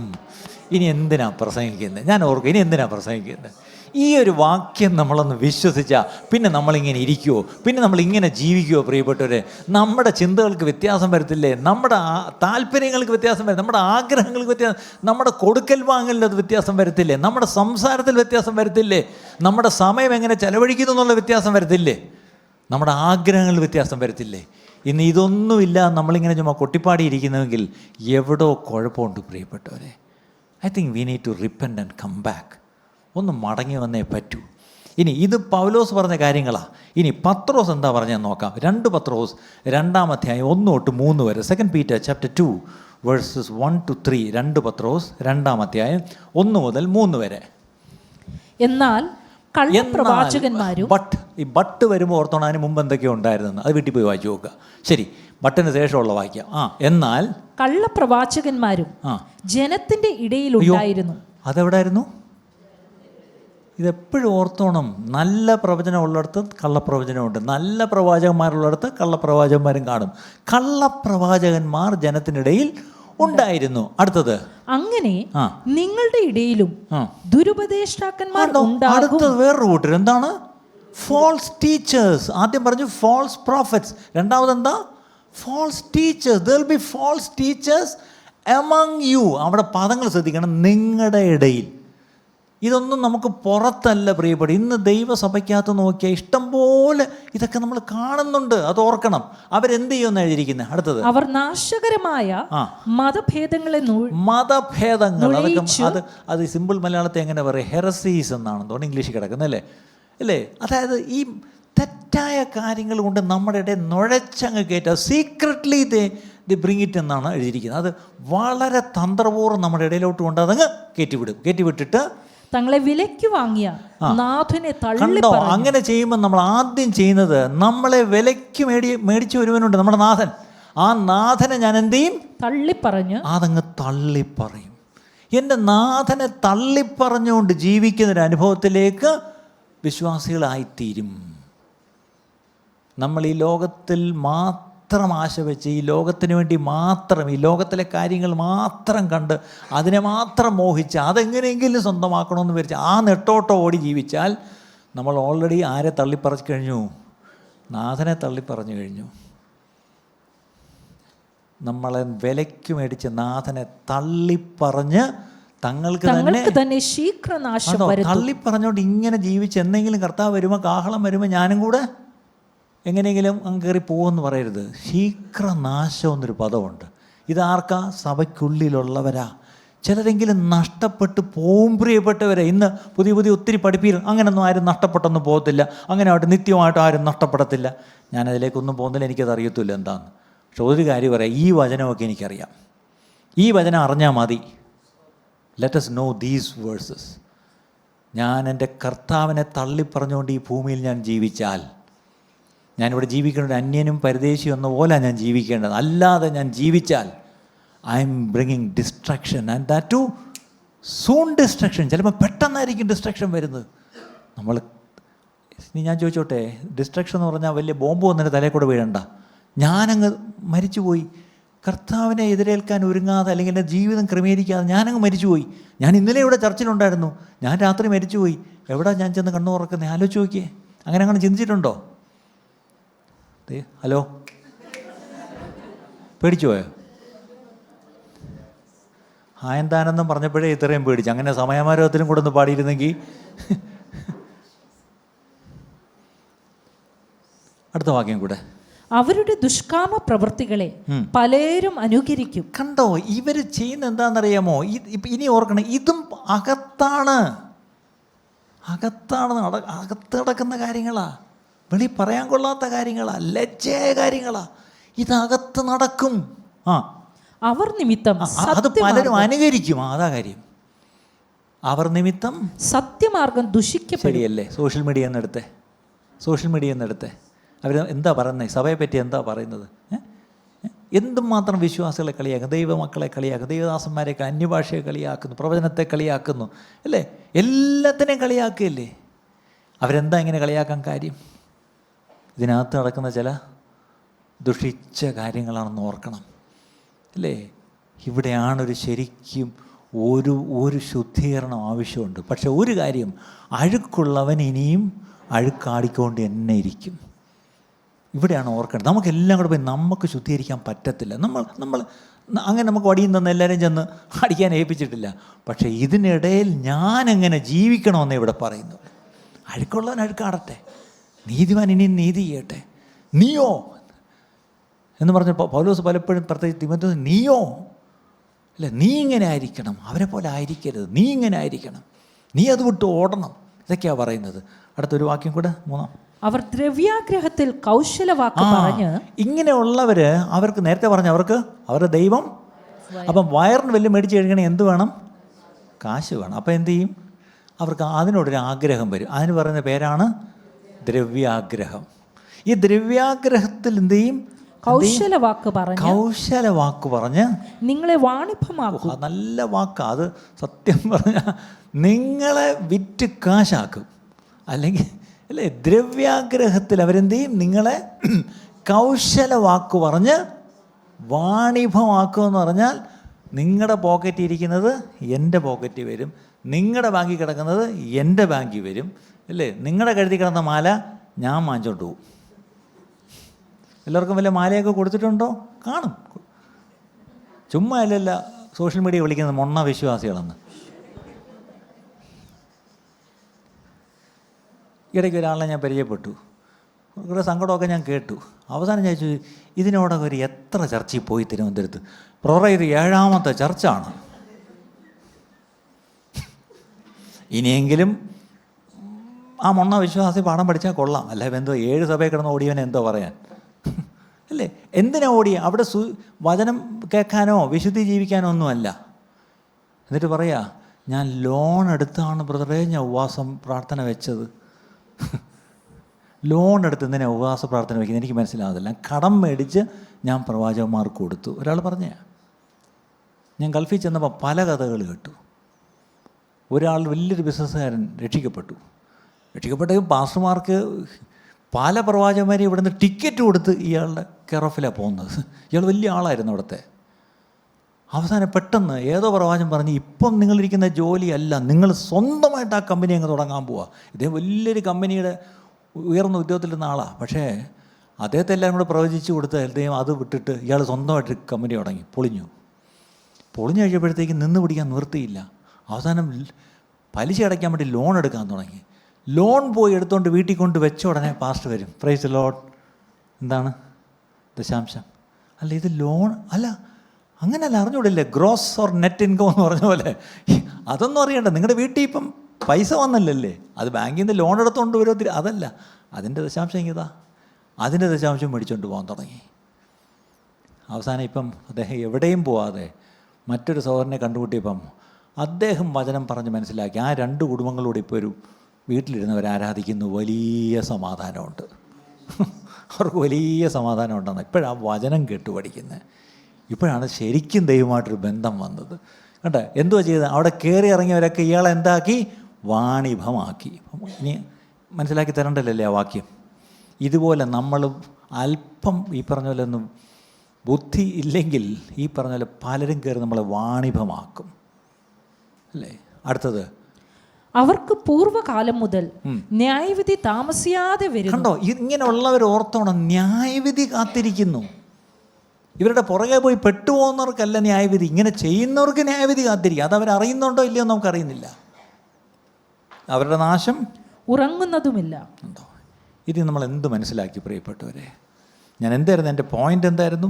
ഇനി എന്തിനാ പ്രസംഗിക്കുന്നത്? ഞാൻ ഓർക്കും, ഇനി എന്തിനാ പ്രസംഗിക്കുന്നത്? ഈ ഒരു വാക്യം നമ്മളൊന്ന് വിശ്വസിച്ചാൽ പിന്നെ നമ്മളിങ്ങനെ ഇരിക്കുമോ? പിന്നെ നമ്മളിങ്ങനെ ജീവിക്കുമോ? പ്രിയപ്പെട്ടവരെ, നമ്മുടെ ചിന്തകൾക്ക് വ്യത്യാസം വരത്തില്ലേ? നമ്മുടെ താല്പര്യങ്ങൾക്ക് വ്യത്യാസം വരും, നമ്മുടെ ആഗ്രഹങ്ങൾക്ക് വ്യത്യാസം, നമ്മുടെ കൊടുക്കൽ വാങ്ങലിൽ അത് വ്യത്യാസം വരത്തില്ലേ? നമ്മുടെ സംസാരത്തിൽ വ്യത്യാസം വരത്തില്ലേ? നമ്മുടെ സമയം എങ്ങനെ ചെലവഴിക്കുന്നു എന്നുള്ള വ്യത്യാസം വരത്തില്ലേ? നമ്മുടെ ആഗ്രഹങ്ങളിൽ വ്യത്യാസം വരത്തില്ലേ? ഇന്ന് ഇതൊന്നുമില്ല, നമ്മളിങ്ങനെ ചുമ്മാ കൊട്ടിപ്പാടിയിരിക്കുന്നുവെങ്കിൽ എവിടോ കുഴപ്പമുണ്ട് പ്രിയപ്പെട്ടവരെ. I think we need to repent and come back. ഒന്ന് മടങ്ങി വന്നേ പറ്റൂ. ഇനി ഇത് പൗലോസ് പറഞ്ഞ കാര്യങ്ങളാണ്. ഇനി പത്രോസ് എന്താ പറഞ്ഞതെന്ന് നോക്കാം. 2 പത്രോസ് 2-ാം അധ്യായം 1 തൊട്ട് 3 വരെ. 2 Peter chapter 2 verses 1 to 3. 2 പത്രോസ് 2-ാം അധ്യായം 1 മുതൽ 3 വരെ. എന്നാൽ കള്ളപ്രവാചകന്മാരും ബട്ട് ഈ ബട്ട് വരുമ്പോൾ ഓർത്തോണം അതിന് മുമ്പ് എന്തൊക്കെയോ ഉണ്ടായിരുന്നെന്ന്. അത് വീട്ടിൽ പോയി വായിച്ചു നോക്കുക. ശരി, ബട്ടിന് ശേഷമുള്ള വാക്യം. എന്നാൽ കള്ളപ്രവാചകന്മാരും ജനത്തിന്റെ ഇടയിൽ ഉണ്ടായിരുന്നു. അതെവിടായിരുന്നു? ഇതെപ്പോഴും ഓർത്തോണം. നല്ല പ്രവചനം ഉള്ളിടത്ത് കള്ളപ്രവചനമുണ്ട്, നല്ല പ്രവാചകന്മാരുള്ളിടത്ത് കള്ളപ്രവാചകന്മാരും കാണും. കള്ളപ്രവാചകന്മാർ ജനത്തിനിടയിൽ ഉണ്ടായിരുന്നു. അടുത്തത്, അങ്ങനെ നിങ്ങളുടെ ഇടയിലും ദുരുപദേഷ്ടാക്കന്മാർ ഉണ്ടാകും. അടുത്തത് വേറൊരു കൂട്ടർ, എന്താണ്? False teachers. ആദ്യം പറഞ്ഞു ഫോൾസ് പ്രോഫറ്റ്സ്, രണ്ടാമത് എന്താ? False teachers. there will be false teachers among you. അവിടെ പദങ്ങൾ ശ്രദ്ധിക്കണം, നിങ്ങളുടെ ഇടയിൽ. ഇതൊന്നും നമുക്ക് പുറത്തല്ല പ്രിയപ്പെട്ട. ഇന്ന് ദൈവസഭയ്ക്കകത്ത് നോക്കിയാൽ ഇഷ്ടംപോലെ ഇതൊക്കെ നമ്മൾ കാണുന്നുണ്ട്. അത് ഓർക്കണം. അവരെന്ത് ചെയ്യുമെന്ന് എഴുതിയിരിക്കുന്നത്. അടുത്തത്, അവർ നാശകരമായ മതഭേദങ്ങളെ മതഭേദങ്ങൾ. അതൊക്കെ അത് സിമ്പിൾ മലയാളത്തെ എങ്ങനെ പറയും? ഹെറസീസ് എന്നാണ് തോന്നുന്നു ഇംഗ്ലീഷിൽ കിടക്കുന്നത്, അല്ലേ? അതായത് ഈ തെറ്റായ കാര്യങ്ങൾ കൊണ്ട് നമ്മുടെ ഇടയിൽ നുഴച്ചങ്ങ് കയറ്റുക. സീക്രട്ട്ലി ദേ ബ്രിങ് ഇറ്റ് എന്നാണ് എഴുതിയിരിക്കുന്നത്. അത് വളരെ തന്ത്രപൂർവ്വം നമ്മുടെ ഇടയിലോട്ട് കൊണ്ട് അതങ്ങ് കയറ്റിവിട്ടിട്ട് തങ്ങളെ വിലയ്ക്ക് വാങ്ങിയ നാഥനെ തള്ളി. അങ്ങനെ ചെയ്യുമ്പോൾ നമ്മൾ ആദ്യം ചെയ്യുന്നത്, നമ്മളെ വിലയ്ക്ക് മേടിച്ച ഒരുവനുണ്ട്, നമ്മുടെ നാഥൻ. ആ നാഥനെ ഞാൻ എന്ത് ചെയ്യും? തള്ളിപ്പറഞ്ഞ് അതങ്ങ് തള്ളിപ്പറയും. എൻ്റെ നാഥനെ തള്ളിപ്പറഞ്ഞുകൊണ്ട് ജീവിക്കുന്നൊരു അനുഭവത്തിലേക്ക് വിശ്വാസികളായിത്തീരും. നമ്മൾ ഈ ലോകത്തിൽ മാത്രം ആശ വെച്ച്, ഈ ലോകത്തിന് വേണ്ടി മാത്രം, ഈ ലോകത്തിലെ കാര്യങ്ങൾ മാത്രം കണ്ട്, അതിനെ മാത്രം മോഹിച്ച് അതെങ്ങനെയെങ്കിലും സ്വന്തമാക്കണമെന്ന് വിചാരിച്ച് ആ നെട്ടോട്ടം ഓടി ജീവിച്ചാൽ നമ്മൾ ഓൾറെഡി ആരെ തള്ളിപ്പറഞ്ഞു കഴിഞ്ഞു? നാഥനെ തള്ളിപ്പറഞ്ഞു കഴിഞ്ഞു. നമ്മളെ വിലയ്ക്ക് മേടിച്ച് നാഥനെ തള്ളിപ്പറഞ്ഞ് തങ്ങൾക്ക് തന്നെ ശീഘ്രനാശം. തള്ളിപ്പറഞ്ഞോണ്ട് ഇങ്ങനെ ജീവിച്ച് എന്തെങ്കിലും കർത്താവ് വരുമ്പോൾ, കാഹളം വരുമ്പോൾ ഞാനും കൂടെ എങ്ങനെയെങ്കിലും അങ്ങ് കയറി പോകുമെന്ന് പറയരുത്. ശീഘ്രനാശം എന്നൊരു പദമുണ്ട്. ഇതാർക്കാ? സഭയ്ക്കുള്ളിലുള്ളവരാ. ചിലരെങ്കിലും നഷ്ടപ്പെട്ട് പോവും പ്രിയപ്പെട്ടവരെ. ഇന്ന് പുതിയ ഒത്തിരി പഠിപ്പീരും അങ്ങനെയൊന്നും ആരും നഷ്ടപ്പെട്ടൊന്നും പോകത്തില്ല, അങ്ങനെ ആയിട്ട് നിത്യമായിട്ട് ആരും നഷ്ടപ്പെടത്തില്ല. ഞാനതിലേക്കൊന്നും പോകുന്നില്ല, എനിക്കത് അറിയത്തില്ല എന്താണെന്ന്. പക്ഷെ ഒരു കാര്യം പറയാം, ഈ വചനമൊക്കെ എനിക്കറിയാം. ഈ വചനം അറിഞ്ഞാൽ മതി. Let us know these verses. ഞാൻ എൻ്റെ കർത്താവിനെ തള്ളിപ്പറഞ്ഞുകൊണ്ട് ഈ ഭൂമിയിൽ ഞാൻ ജീവിച്ചാൽ, ഞാനിവിടെ ജീവിക്കേണ്ട അന്യനും പരദേശിയും എന്ന പോലെ ഞാൻ ജീവിക്കേണ്ടത്. അല്ലാതെ ഞാൻ ജീവിച്ചാൽ I am bringing destruction, and that too soon destruction. ചിലപ്പോൾ പെട്ടെന്നായിരിക്കും ഡിസ്ട്രക്ഷൻ വരുന്നത്. ഞാൻ ചോദിച്ചോട്ടെ, ഡിസ്ട്രക്ഷൻ എന്ന് പറഞ്ഞാൽ വലിയ ബോംബ് വന്നിട്ട് തലയിൽ കൂടെ വീഴണ്ട. ഞാനങ്ങ് മരിച്ചുപോയി, കർത്താവിനെ എതിരേൽക്കാൻ ഒരുങ്ങാതെ, അല്ലെങ്കിൽ എൻ്റെ ജീവിതം ക്രമീകരിക്കാതെ ഞാനങ്ങ് മരിച്ചുപോയി. ഞാൻ ഇന്നലെ ഇവിടെ ചർച്ചിലുണ്ടായിരുന്നു, ഞാൻ രാത്രി മരിച്ചുപോയി. എവിടെ ഞാൻ ചെന്ന് കണ്ണു തുറക്കുന്നത്? ആലോചിച്ച് നോക്കിയേ. അങ്ങനെ ചിന്തിച്ചിട്ടുണ്ടോ? ഹലോ, പേടിച്ചു പോയോ? ആയന്താനന്ദം പറഞ്ഞപ്പോഴേ ഇത്രയും പേടിച്ചു. അങ്ങനെ സമയമാരോഹത്തിലും കൂടെ ഒന്ന് പാടിയിരുന്നെങ്കിൽ. അടുത്ത വാക്യം കൂടെ, അവരുടെ ദുഷ്കാമ പ്രവൃത്തികളെ പലരും അനുകരിക്കും. കണ്ടോ, ഇവർ ചെയ്യുന്ന എന്താണെന്നറിയാമോ? ഇനി ഓർക്കണം, ഇതും അകത്ത് നടക്കുന്ന കാര്യങ്ങളാ. വെളി പറയാൻ കൊള്ളാത്ത കാര്യങ്ങളാ, ലജ്ജയായ കാര്യങ്ങളാ. ഇതകത്ത് നടക്കും. അവർ നിമിത്തം അത് പലരും അനുകരിക്കും. അതാ കാര്യം. അവർ നിമിത്തം സത്യമാർഗം ദുഷിക്കപ്പെടും. ശരിയല്ലേ? സോഷ്യൽ മീഡിയ എന്നെടുത്തേ അവർ എന്താ പറയുന്നത്? സഭയെ പറ്റി എന്താ പറയുന്നത്? എന്തുമാത്രം വിശ്വാസികളെ കളിയാക്കും, ദൈവമക്കളെ കളിയാക്കും, ദൈവദാസന്മാരെ, അന്യഭാഷയെ കളിയാക്കുന്നു, പ്രവചനത്തെ കളിയാക്കുന്നു, അല്ലേ? എല്ലാത്തിനെയും കളിയാക്കുകയല്ലേ. അവരെന്താ ഇങ്ങനെ കളിയാക്കാൻ കാര്യം? ഇതിനകത്ത് നടക്കുന്ന ചില ദുഷിച്ച കാര്യങ്ങളാണെന്ന് ഓർക്കണം, അല്ലേ? ഇവിടെയാണൊരു ശരിക്കും ഒരു ശുദ്ധീകരണം ആവശ്യമുണ്ട്. പക്ഷെ ഒരു കാര്യം, അഴുക്കുള്ളവൻ ഇനിയും അഴുക്കാടിക്കൊണ്ട് തന്നെ ഇരിക്കും. ഇവിടെയാണ് ഓർക്കേണ്ടത്. നമുക്കെല്ലാം കൂടെ പോയി നമുക്ക് ശുദ്ധീകരിക്കാൻ പറ്റത്തില്ല. നമ്മൾ അങ്ങനെ നമുക്ക് വടിയിൽ നിന്ന് എല്ലാവരും ചെന്ന് അടിക്കാൻ ഏൽപ്പിച്ചിട്ടില്ല. പക്ഷേ ഇതിനിടയിൽ ഞാൻ എങ്ങനെ ജീവിക്കണമെന്ന് ഇവിടെ പറയുന്നു. അഴുക്കുള്ളവൻ അഴുക്കാടട്ടെ, നീതിമാൻ ഇനിയും നീതി ചെയ്യട്ടെ. നീയോ എന്ന് പറഞ്ഞ പൗലോസ് പലപ്പോഴും പ്രത്യേകിച്ച് തിമോഥെയോസ്, നീയോ അല്ല, നീ ഇങ്ങനെ ആയിരിക്കണം, അവരെ പോലെ ആയിരിക്കരുത്, നീ ഇങ്ങനെ ആയിരിക്കണം, നീ അത് വിട്ട് ഓടണം. ഇതൊക്കെയാണ് പറയുന്നത്. അടുത്തൊരു വാക്യം കൂടെ, 3. അവർ ദ്രവ്യാഗ്രഹത്തിൽ കൗശലവാക്ക് പറഞ്ഞ്. ഇങ്ങനെയുള്ളവർ, അവർക്ക് നേരത്തെ പറഞ്ഞ അവർക്ക് അവരുടെ ദൈവം. അപ്പം വയറിന് വലിയ മേടിച്ച് കഴിക്കണമെങ്കിൽ എന്ത് വേണം? കാശ് വേണം. അപ്പം എന്ത് ചെയ്യും? അവർക്ക് അതിനോടൊരു ആഗ്രഹം വരും. അതിന് പറയുന്ന പേരാണ് ദ്രവ്യാഗ്രഹം. ഈ ദ്രവ്യാഗ്രഹത്തിൽ എന്ത് ചെയ്യും? കൗശലവാക്ക് പറഞ്ഞ് നിങ്ങളെ വാണിഭമാക്കും. നല്ല വാക്കാ അത്. സത്യം പറഞ്ഞാൽ നിങ്ങളെ വിറ്റ് കാശാക്കും. അല്ലെങ്കിൽ അല്ലേ, ദ്രവ്യാഗ്രഹത്തിൽ അവരെന്ത് ചെയ്യും? നിങ്ങളെ കൗശലവാക്ക് പറഞ്ഞ് വാണിഭമാക്കുമെന്ന് പറഞ്ഞാൽ നിങ്ങളുടെ പോക്കറ്റിൽ ഇരിക്കുന്നത് എൻ്റെ പോക്കറ്റിൽ വരും, നിങ്ങളുടെ ബാങ്കിൽ കിടക്കുന്നത് എൻ്റെ ബാങ്കിൽ വരും, അല്ലേ? നിങ്ങളുടെ കഴുതി കിടന്ന മാല ഞാൻ വാങ്ങിച്ചോണ്ട് പോകും. എല്ലാവർക്കും വല്ല മാലയൊക്കെ കൊടുത്തിട്ടുണ്ടോ? കാണും. ചുമ്മാ അല്ലല്ല സോഷ്യൽ മീഡിയ വിളിക്കുന്നത് മൊണ്ണ വിശ്വാസികളെന്ന്. ഇടയ്ക്ക് ഒരാളെ ഞാൻ പരിചയപ്പെട്ടു, കുറേ സങ്കടമൊക്കെ ഞാൻ കേട്ടു. അവസാനം ഞാൻ ചോദിച്ചു, ഇതിനോടൊക്കെ ഒരു എത്ര ചർച്ചയിൽ പോയി തിരുവനന്തപുരത്ത്? ഇത് 7ാമത്തെ ചർച്ചാണ്. ഇനിയെങ്കിലും ആ മൊണ്ണ വിശ്വാസി പാഠം പഠിച്ചാൽ കൊള്ളാം. അല്ല എന്തോ 7 സഭയിൽ കിടന്ന് ഓടിയവനെ എന്തോ പറയാൻ, അല്ലേ? എന്തിനാ ഓടിയ? അവിടെ വചനം കേൾക്കാനോ വിശുദ്ധി ജീവിക്കാനോ ഒന്നുമല്ല. എന്നിട്ട് പറയാ, ഞാൻ ലോൺ എടുത്താണ് ബ്രദറേ ഞാൻ ഉപവാസം പ്രാർത്ഥന വെച്ചത്. ലോൺ എടുത്ത് എന്തിനാ ഉപവാസ പ്രാർത്ഥന വയ്ക്കുന്നത്? എനിക്ക് മനസ്സിലാകുന്നില്ല. കടം മേടിച്ച് ഞാൻ പ്രവാചകന്മാർക്ക് കൊടുത്തു. ഒരാൾ പറഞ്ഞേ. ഞാൻ ഗൾഫിൽ ചെന്നപ്പോൾ പല കഥകൾ കേട്ടു. ഒരാൾ വലിയൊരു ബിസിനസ്സുകാരൻ രക്ഷിക്കപ്പെട്ടെങ്കിൽ പാസ്റ്റർമാർക്ക് പല പ്രവാചകന്മാരെയും ഇവിടുന്ന് ടിക്കറ്റ് കൊടുത്ത് ഇയാളുടെ കെയർ ഓഫിലാണ് പോകുന്നത്. ഇയാൾ വലിയ ആളായിരുന്നു അവിടുത്തെ. അവസാനം പെട്ടെന്ന് ഏതോ പ്രവാചകൻ പറഞ്ഞ്, ഇപ്പം നിങ്ങളിരിക്കുന്ന ജോലിയല്ല, നിങ്ങൾ സ്വന്തമായിട്ട് ആ കമ്പനി അങ്ങ് തുടങ്ങാൻ പോവുക. ഇദ്ദേഹം വലിയൊരു കമ്പനിയുടെ ഉയർന്ന ഉദ്യോഗത്തിലിരുന്ന ആളാണ്. പക്ഷേ അദ്ദേഹത്തെ എല്ലാവരും കൂടെ പ്രവചിച്ച് കൊടുത്ത് അദ്ദേഹം അത് വിട്ടിട്ട് ഇയാൾ സ്വന്തമായിട്ട് കമ്പനി തുടങ്ങി. പൊളിഞ്ഞു കഴിയുമ്പോഴത്തേക്ക് നിന്ന് പിടിക്കാൻ നിർത്തിയില്ല. അവസാനം പലിശ അടയ്ക്കാൻ വേണ്ടി ലോൺ എടുക്കാൻ തുടങ്ങി. ലോൺ പോയി എടുത്തുകൊണ്ട് വീട്ടിൽ കൊണ്ട് വെച്ച ഉടനെ പാസ്റ്റർ വരും, പ്രൈസ് ദി ലോർഡ്, എന്താണ് ദശാംശം? അല്ല ഇത് ലോൺ അല്ല, അങ്ങനെയല്ല, അറിഞ്ഞൂടില്ലേ? ഗ്രോസ് ഓർ നെറ്റ് ഇൻകം എന്ന് പറഞ്ഞ പോലെ അതൊന്നും അറിയണ്ട. നിങ്ങളുടെ വീട്ടിൽ ഇപ്പം പൈസ വന്നില്ലല്ലേ, അത് ബാങ്കിൽ നിന്ന് ലോൺ എടുത്തുകൊണ്ട് വരും. അതല്ല, അതിൻ്റെ ദശാംശം ഇങ്ങതാ, അതിൻ്റെ ദശാംശം മേടിച്ചുകൊണ്ട് പോകാൻ തുടങ്ങി. അവസാനം ഇപ്പം അദ്ദേഹം എവിടെയും പോവാതെ മറ്റൊരു സഹോദരനെ കണ്ടുമുട്ടിയപ്പം അദ്ദേഹം വചനം പറഞ്ഞ് മനസ്സിലാക്കി. ആ 2 കുടുംബങ്ങളോട് ഇപ്പോൾ ഒരു വീട്ടിലിരുന്നവർ ആരാധിക്കുന്നു, വലിയ സമാധാനമുണ്ട്. അവർക്ക് വലിയ സമാധാനം ഉണ്ടെന്ന് ഇപ്പോഴാണ് വചനം കേട്ടു പഠിക്കുന്നത്. ഇപ്പോഴാണ് ശരിക്കും ദൈവമായിട്ടൊരു ബന്ധം വന്നത്. കേട്ടോ, എന്തുവാ ചെയ്തത്? അവിടെ കയറി ഇറങ്ങിയവരൊക്കെ ഇയാളെ എന്താക്കി? വാണിഭമാക്കി. ഇനി മനസ്സിലാക്കി തരണ്ടല്ലേ ആ വാക്യം? ഇതുപോലെ നമ്മൾ അല്പം ഈ പറഞ്ഞ പോലെ ഒന്നും ബുദ്ധി ഇല്ലെങ്കിൽ ഈ പറഞ്ഞ പോലെ പലരും കയറി നമ്മളെ വാണിഭമാക്കും, അല്ലേ? അടുത്തത്, അവർക്ക് പൂർവ്വകാലം മുതൽ ന്യായവിധി താമസിയാതെ വരും. കണ്ടോ, ഇങ്ങനെയുള്ളവർ ഓർത്തോണം, ന്യായവിധി കാത്തിരിക്കുന്നു. ഇവരുടെ പുറകെ പോയി പെട്ടുപോകുന്നവർക്കല്ല ന്യായവിധി, ഇങ്ങനെ ചെയ്യുന്നവർക്ക് ന്യായവിധി കാത്തിരിക്കുക. അത് അവരറിയുന്നുണ്ടോ ഇല്ലയോ നമുക്കറിയുന്നില്ല. അവരുടെ നാശം ഉറങ്ങുന്നതുമില്ല. ഉണ്ടോ? ഇത് നമ്മൾ എന്ത് മനസ്സിലാക്കി പ്രിയപ്പെട്ടവരെ? ഞാൻ എന്തായിരുന്നു എൻ്റെ പോയിൻ്റ് എന്തായിരുന്നു?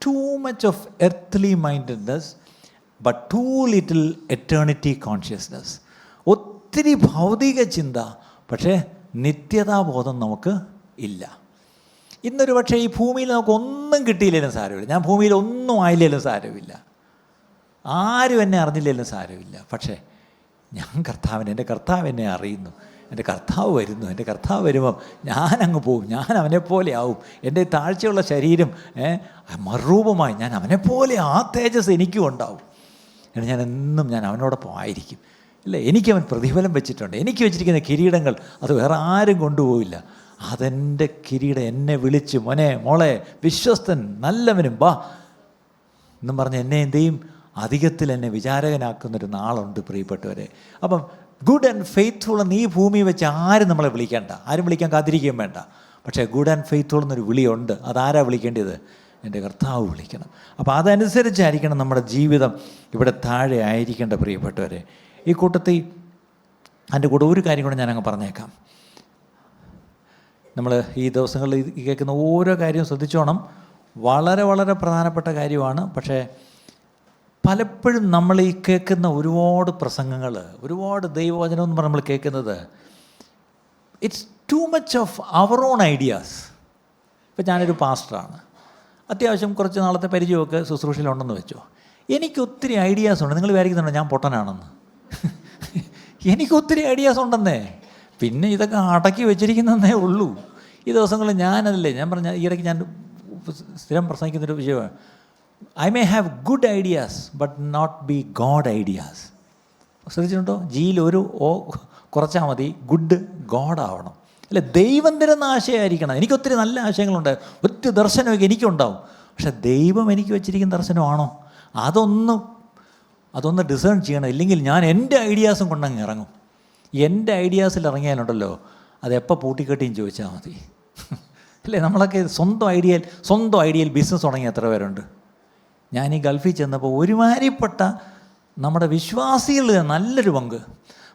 Two much of earthly mindedness but two little eternity consciousness. ഒത്തിരി ഭൗതിക ചിന്ത, പക്ഷേ നിത്യതാബോധം നമുക്ക് ഇല്ല. ഇന്നൊരു പക്ഷേ ഈ ഭൂമിയിൽ നമുക്കൊന്നും കിട്ടിയില്ലെങ്കിലും സാരമില്ല, ഞാൻ ഭൂമിയിൽ ഒന്നും ആയില്ലെങ്കിലും സാരമില്ല, ആരും എന്നെ അറിഞ്ഞില്ലെങ്കിലും സാരമില്ല, പക്ഷേ ഞാൻ എൻ്റെ കർത്താവ് എന്നെ അറിയുന്നു, എൻ്റെ കർത്താവ് വരുന്നു, എൻ്റെ കർത്താവ് വരുമ്പം ഞാനങ്ങ് പോവും, ഞാൻ അവനെപ്പോലെ ആവും, എൻ്റെ താഴ്ചയുള്ള ശരീരം മറുരൂപമായി ഞാൻ അവനെപ്പോലെ ആ തേജസ് എനിക്കും ഉണ്ടാവും. എന്നിട്ട് ഞാൻ അവനോടൊപ്പം ആയിരിക്കും, ഇല്ല? എനിക്കവൻ പ്രതിഫലം വെച്ചിട്ടുണ്ട്, എനിക്ക് വെച്ചിരിക്കുന്ന കിരീടങ്ങൾ അത് വേറെ ആരും കൊണ്ടുപോവില്ല. അതെൻ്റെ കിരീടം. എന്നെ വിളിച്ച് മോനെ മോളെ വിശ്വസ്തൻ നല്ലവനും വാ എന്നും പറഞ്ഞ് എന്നെ എന്ത് ചെയ്യും? അധികത്തിൽ എന്നെ വിചാരകനാക്കുന്നൊരു നാളുണ്ട് പ്രിയപ്പെട്ടവരെ. അപ്പം ഗുഡ് ആൻഡ് ഫെയ്ത്ത്ഫുൾ എന്ന് ഈ ഭൂമി വെച്ച് ആരും നമ്മളെ വിളിക്കേണ്ട, ആരും വിളിക്കാൻ കാത്തിരിക്കുകയും വേണ്ട. പക്ഷേ ഗുഡ് ആൻഡ് ഫെയ്ത്ത്ഫുൾ എന്നൊരു വിളിയുണ്ട്. അതാരാ വിളിക്കേണ്ടത്? എൻ്റെ കർത്താവ് വിളിക്കണം. അപ്പോൾ അതനുസരിച്ചായിരിക്കണം നമ്മുടെ ജീവിതം ഇവിടെ താഴെ ആയിരിക്കേണ്ട പ്രിയപ്പെട്ടവരെ. ഈ കൂട്ടത്തിൽ അതിൻ്റെ കൂടെ ഒരു കാര്യം കൂടെ ഞാനങ്ങ് പറഞ്ഞേക്കാം. നമ്മൾ ഈ ദിവസങ്ങളിൽ കേൾക്കുന്ന ഓരോ കാര്യവും ശ്രദ്ധിച്ചോണം, വളരെ വളരെ പ്രധാനപ്പെട്ട കാര്യമാണ്. പക്ഷേ പലപ്പോഴും നമ്മൾ ഈ കേൾക്കുന്ന ഒരുപാട് പ്രസംഗങ്ങൾ, ഒരുപാട് ദൈവവചനം എന്ന് പറഞ്ഞ് നമ്മൾ കേൾക്കുന്നത് it's too much of our own ideas. ഇപ്പം ഞാനൊരു പാസ്റ്ററാണ്, അത്യാവശ്യം കുറച്ച് നാളത്തെ പരിചയമൊക്കെ ശുശ്രൂഷയിലുണ്ടെന്ന് വെച്ചോ. എനിക്ക് ഒത്തിരി ഐഡിയാസ് ഉണ്ട്. നിങ്ങൾ വിചാരിക്കുന്നുണ്ടോ ഞാൻ പൊട്ടനാണെന്ന്? എനിക്ക് ഒത്തിരി ഐഡിയാസ് ഉണ്ടെന്നേ, പിന്നെ ഇതൊക്കെ അടക്കി വെച്ചിരിക്കുന്നതേ ഉള്ളൂ. ഈ ദിവസങ്ങളിൽ ഞാനല്ലേ, ഞാൻ പറഞ്ഞ ഈയിടയ്ക്ക് ഞാൻ സ്ഥിരം പ്രസംഗിക്കുന്നൊരു വിഷയമാണ്, I may have good ideas but not be God ideas. ശ്രദ്ധിച്ചിട്ടുണ്ടോ? ജിയിൽ ഒരു ഓ കുറച്ചാൽ മതി, ഗുഡ് ഗോഡാവണം. അല്ലെ, ദൈവം തരുന്ന ആശയമായിരിക്കണം. എനിക്കൊത്തിരി നല്ല ആശയങ്ങളുണ്ട്, ഒത്തിരി ദർശനമൊക്കെ എനിക്കുണ്ടാവും. പക്ഷെ ദൈവം എനിക്ക് വെച്ചിരിക്കുന്ന ദർശനമാണോ? അതൊന്ന് ഡിസേൺ ചെയ്യണം. ഇല്ലെങ്കിൽ ഞാൻ എൻ്റെ ഐഡിയാസും കൊണ്ടങ്ങ് ഇറങ്ങും. എൻ്റെ ഐഡിയാസിൽ ഇറങ്ങിയാലുണ്ടല്ലോ, അതെപ്പോൾ പൂട്ടിക്കെട്ടിയും ചോദിച്ചാൽ മതി. അല്ലേ, നമ്മളൊക്കെ സ്വന്തം ഐഡിയയിൽ ബിസിനസ് തുടങ്ങിയ എത്ര പേരുണ്ട്? ഞാൻ ഈ ഗൾഫിൽ ചെന്നപ്പോൾ ഒരുമാതിരിപ്പെട്ട നമ്മുടെ വിശ്വാസികൾ നല്ലൊരു പങ്ക്.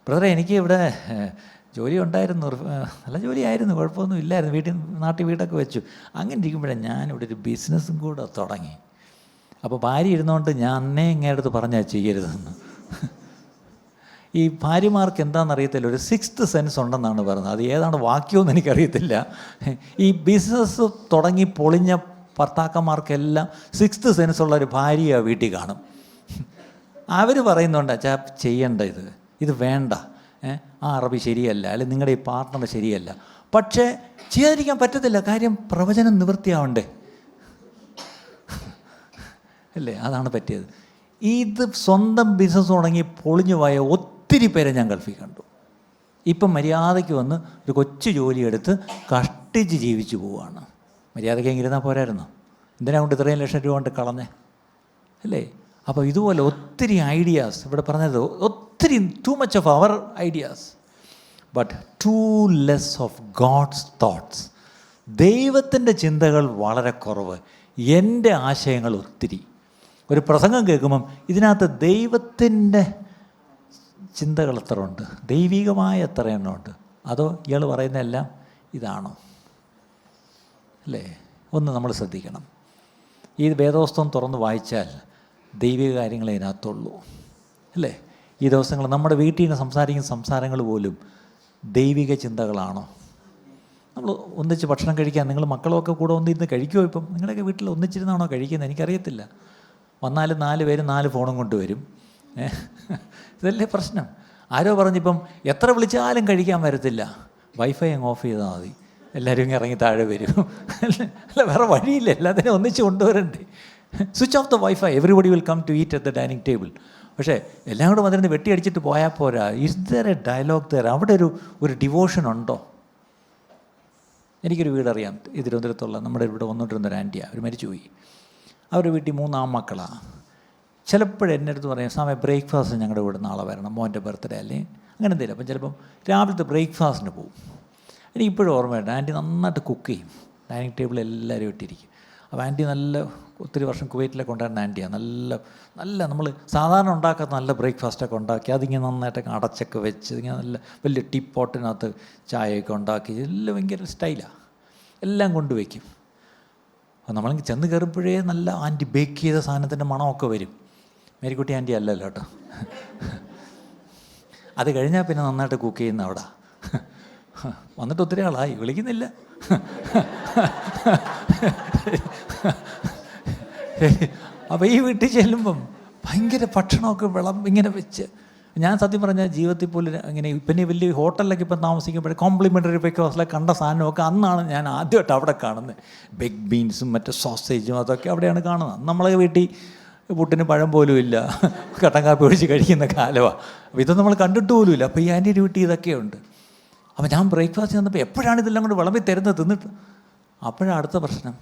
ബ്രദറെ, എനിക്ക് ഇവിടെ ജോലി ഉണ്ടായിരുന്നു, നല്ല ജോലിയായിരുന്നു, കുഴപ്പമൊന്നും ഇല്ലായിരുന്നു, നാട്ടിൽ വീടൊക്കെ വെച്ചു. അങ്ങനെ ഇരിക്കുമ്പോഴാണ് ഞാനിവിടെ ഒരു ബിസിനസ്സും കൂടെ തുടങ്ങി. അപ്പോൾ ഭാര്യ ഇരുന്നുകൊണ്ട് ഞാൻ അന്നേ ഇങ്ങനെ അടുത്ത് പറഞ്ഞാൽ ചെയ്യരുതെന്ന്. ഈ ഭാര്യമാർക്ക് എന്താണെന്നറിയത്തില്ല, ഒരു 6th സെൻസ് ഉണ്ടെന്നാണ് പറയുന്നത്. അത് ഏതാണ് വാക്യമെന്ന് എനിക്കറിയത്തില്ല. ഈ ബിസിനസ് തുടങ്ങി പൊളിഞ്ഞ ഭർത്താക്കന്മാർക്കെല്ലാം 6th സെൻസ് ഉള്ളൊരു ഭാര്യയാണ് വീട്ടിൽ കാണും. അവർ പറയുന്നുണ്ട്, അച്ഛാ ചെയ്യണ്ട, ഇത് വേണ്ട, ആ അറബി ശരിയല്ല, അല്ലെങ്കിൽ നിങ്ങളുടെ ഈ പാർട്ട്ണർ ശരിയല്ല. പക്ഷേ ചെയ്യാതിരിക്കാൻ പറ്റത്തില്ല, കാര്യം പ്രവചനം നിവൃത്തിയാവണ്ടേ, അല്ലേ? അതാണ് പറ്റിയത്. ഇത് സ്വന്തം ബിസിനസ് തുടങ്ങി പൊളിഞ്ഞു പോയ ഒത്തിരി പേരെ ഞാൻ ഗൾഫിൽ കണ്ടു. ഇപ്പം മര്യാദയ്ക്ക് വന്ന് ഒരു കൊച്ചു ജോലിയെടുത്ത് കഷ്ടിച്ച് ജീവിച്ചു പോവുകയാണ്. മര്യാദയ്ക്ക് എങ്കിരുന്നാൽ പോരായിരുന്നു, എന്തിനാ കൊണ്ട് ഇത്രയും ലക്ഷം രൂപ കൊണ്ട് കളഞ്ഞേ, അല്ലേ? അപ്പോൾ ഇതുപോലെ ഒത്തിരി ഐഡിയാസ് ഇവിടെ പറഞ്ഞത്, ഒത്തിരി too much of our ideas but too less of God's thoughts. ദൈവത്തിൻ്റെ ചിന്തകൾ വളരെ കുറവ്, എൻ്റെ ആശയങ്ങൾ ഒത്തിരി. ഒരു പ്രസംഗം കേൾക്കുമ്പം ഇതിനകത്ത് ദൈവത്തിൻ്റെ ചിന്തകൾ എത്ര ഉണ്ട്, ദൈവികമായ എത്ര എണ്ണം ഉണ്ട്, അതോ ഇയാൾ പറയുന്നതെല്ലാം ഇതാണോ, അല്ലേ? ഒന്ന് നമ്മൾ ശ്രദ്ധിക്കണം. ഈ വേദോസ്തം തുറന്ന് വായിച്ചാൽ ദൈവിക കാര്യങ്ങളെ ഇതിനകത്തുള്ളൂ, അല്ലേ? ഈ ദിവസങ്ങൾ നമ്മുടെ വീട്ടിൽ നിന്ന് സംസാരിക്കുന്ന സംസാരങ്ങൾ പോലും ദൈവിക ചിന്തകളാണോ? നമ്മൾ ഒന്നിച്ച് ഭക്ഷണം കഴിക്കാൻ, നിങ്ങൾ മക്കളൊക്കെ കൂടെ ഒന്നിരുന്ന് കഴിക്കുമോ? ഇപ്പം നിങ്ങളൊക്കെ വീട്ടിൽ ഒന്നിച്ചിരുന്നാണോ കഴിക്കുന്നത്? എനിക്കറിയത്തില്ല. വന്നാലും 4 പേരും 4 ഫോണും കൊണ്ടുവരും. ഇതല്ലേ പ്രശ്നം. ആരോ പറഞ്ഞിപ്പം എത്ര വിളിച്ചാലും കഴിക്കാൻ വരത്തില്ല, വൈഫൈ അങ്ങ് ഓഫ് ചെയ്താൽ മതി, എല്ലാവരും ഇങ്ങനെ ഇറങ്ങി താഴെ വരും. അല്ല, വേറെ വഴിയില്ല, എല്ലാത്തിനും ഒന്നിച്ച് കൊണ്ടുവരണ്ടേ. Switch off the wifi, everybody will come to eat at the dining table. പക്ഷേ എല്ലാം കൂടെ വന്നിരുന്ന് വെട്ടിയടിച്ചിട്ട് പോയാൽ പോരാ. Is there a dialogue there? അവിടെ ഒരു ഡിവോഷൻ ഉണ്ടോ? എനിക്കൊരു വീടറിയാം, ഈ തിരുവനന്തപുരത്തുള്ള നമ്മുടെ ഇവിടെ വന്നിട്ടിരുന്നൊരു ആൻറ്റിയാണ്, അവർ മരിച്ചുപോയി. അവരുടെ വീട്ടിൽ 3 ആൺമക്കളാണ്. ചിലപ്പോഴും എൻ്റെ അടുത്ത് പറയും, സമയം ബ്രേക്ക്ഫാസ്റ്റ് ഞങ്ങളുടെ ഇവിടെ നാളെ വരണം, മോൻ്റെ ബർത്ത്ഡേ അല്ലെങ്കിൽ അങ്ങനെ എന്തെങ്കിലും. അപ്പം ചിലപ്പം രാവിലത്തെ ബ്രേക്ക്ഫാസ്റ്റിന് പോകും. എനിക്കിപ്പോഴും ഓർമ്മയുണ്ട്, ആൻറ്റി നന്നായിട്ട് കുക്ക് ചെയ്യും, ഡൈനിങ് ടേബിൾ എല്ലാവരും ഇട്ടിരിക്കും. അപ്പോൾ ആൻറ്റി ഒത്തിരി വർഷം കുവൈറ്റിലൊക്കെ ഉണ്ടായിരുന്ന ആൻറ്റിയാണ്. നല്ല നമ്മൾ സാധാരണ ഉണ്ടാക്കാത്ത നല്ല ബ്രേക്ക്ഫാസ്റ്റൊക്കെ ഉണ്ടാക്കി, അതിങ്ങനെ നന്നായിട്ടൊക്കെ അടച്ചൊക്കെ വെച്ച്, ഇങ്ങനെ നല്ല വലിയ ടീ പോട്ടിനകത്ത് ചായയൊക്കെ ഉണ്ടാക്കി, എല്ലാം ഭയങ്കര സ്റ്റൈലാണ്, എല്ലാം കൊണ്ടുവയ്ക്കും. അപ്പോൾ നമ്മളെങ്കിൽ ചെന്ന് കയറുമ്പോഴേ നല്ല ആൻറ്റി ബേക്ക് ചെയ്ത സാധനത്തിൻ്റെ മണമൊക്കെ വരും. മേരിക്കുട്ടി ആൻറ്റി അല്ലല്ലോ കേട്ടോ. അത് കഴിഞ്ഞാൽ പിന്നെ നന്നായിട്ട് കുക്ക് ചെയ്യുന്ന അവിടെ. വന്നിട്ട് ഒത്തിരി ആളായി, വിളിക്കുന്നില്ല. അപ്പോൾ ഈ വീട്ടിൽ ചെല്ലുമ്പം ഭയങ്കര ഭക്ഷണമൊക്കെ ഇങ്ങനെ വെച്ച്, ഞാൻ സത്യം പറഞ്ഞാൽ ജീവിതത്തിൽ പോലും ഇങ്ങനെ പിന്നെ വലിയ ഹോട്ടലിലൊക്കെ ഇപ്പം താമസിക്കുമ്പോഴേ കോംപ്ലിമെൻ്ററി ബ്രേക്ക്ഫാസ്റ്റിലൊക്കെ കണ്ട സാധനമൊക്കെ അന്നാണ് ഞാൻ ആദ്യമായിട്ട് അവിടെ കാണുന്നത്. ബിഗ് ബീൻസും മറ്റേ സോസേജും അതൊക്കെ അവിടെയാണ് കാണുന്നത്. നമ്മളെ വീട്ടിൽ പുട്ടിന് പഴം പോലും ഇല്ല, കട്ടൻ കാപ്പി ഒഴിച്ച് കഴിക്കുന്ന കാലമാണ്. അപ്പോൾ ഇതൊന്നും നമ്മൾ കണ്ടിട്ട് പോലും ഇല്ല. അപ്പോൾ ഈ ആൻറ്റിയുടെ വീട്ടിൽ ഇതൊക്കെയുണ്ട്. അപ്പോൾ ഞാൻ ബ്രേക്ക്ഫാസ്റ്റ് ചെന്നപ്പോൾ എപ്പോഴാണ് ഇതെല്ലാം കൊണ്ട് വിളമ്പി തരുന്നത് തിന്നിട്ട്. അപ്പോഴാണ് അടുത്ത പ്രശ്നം,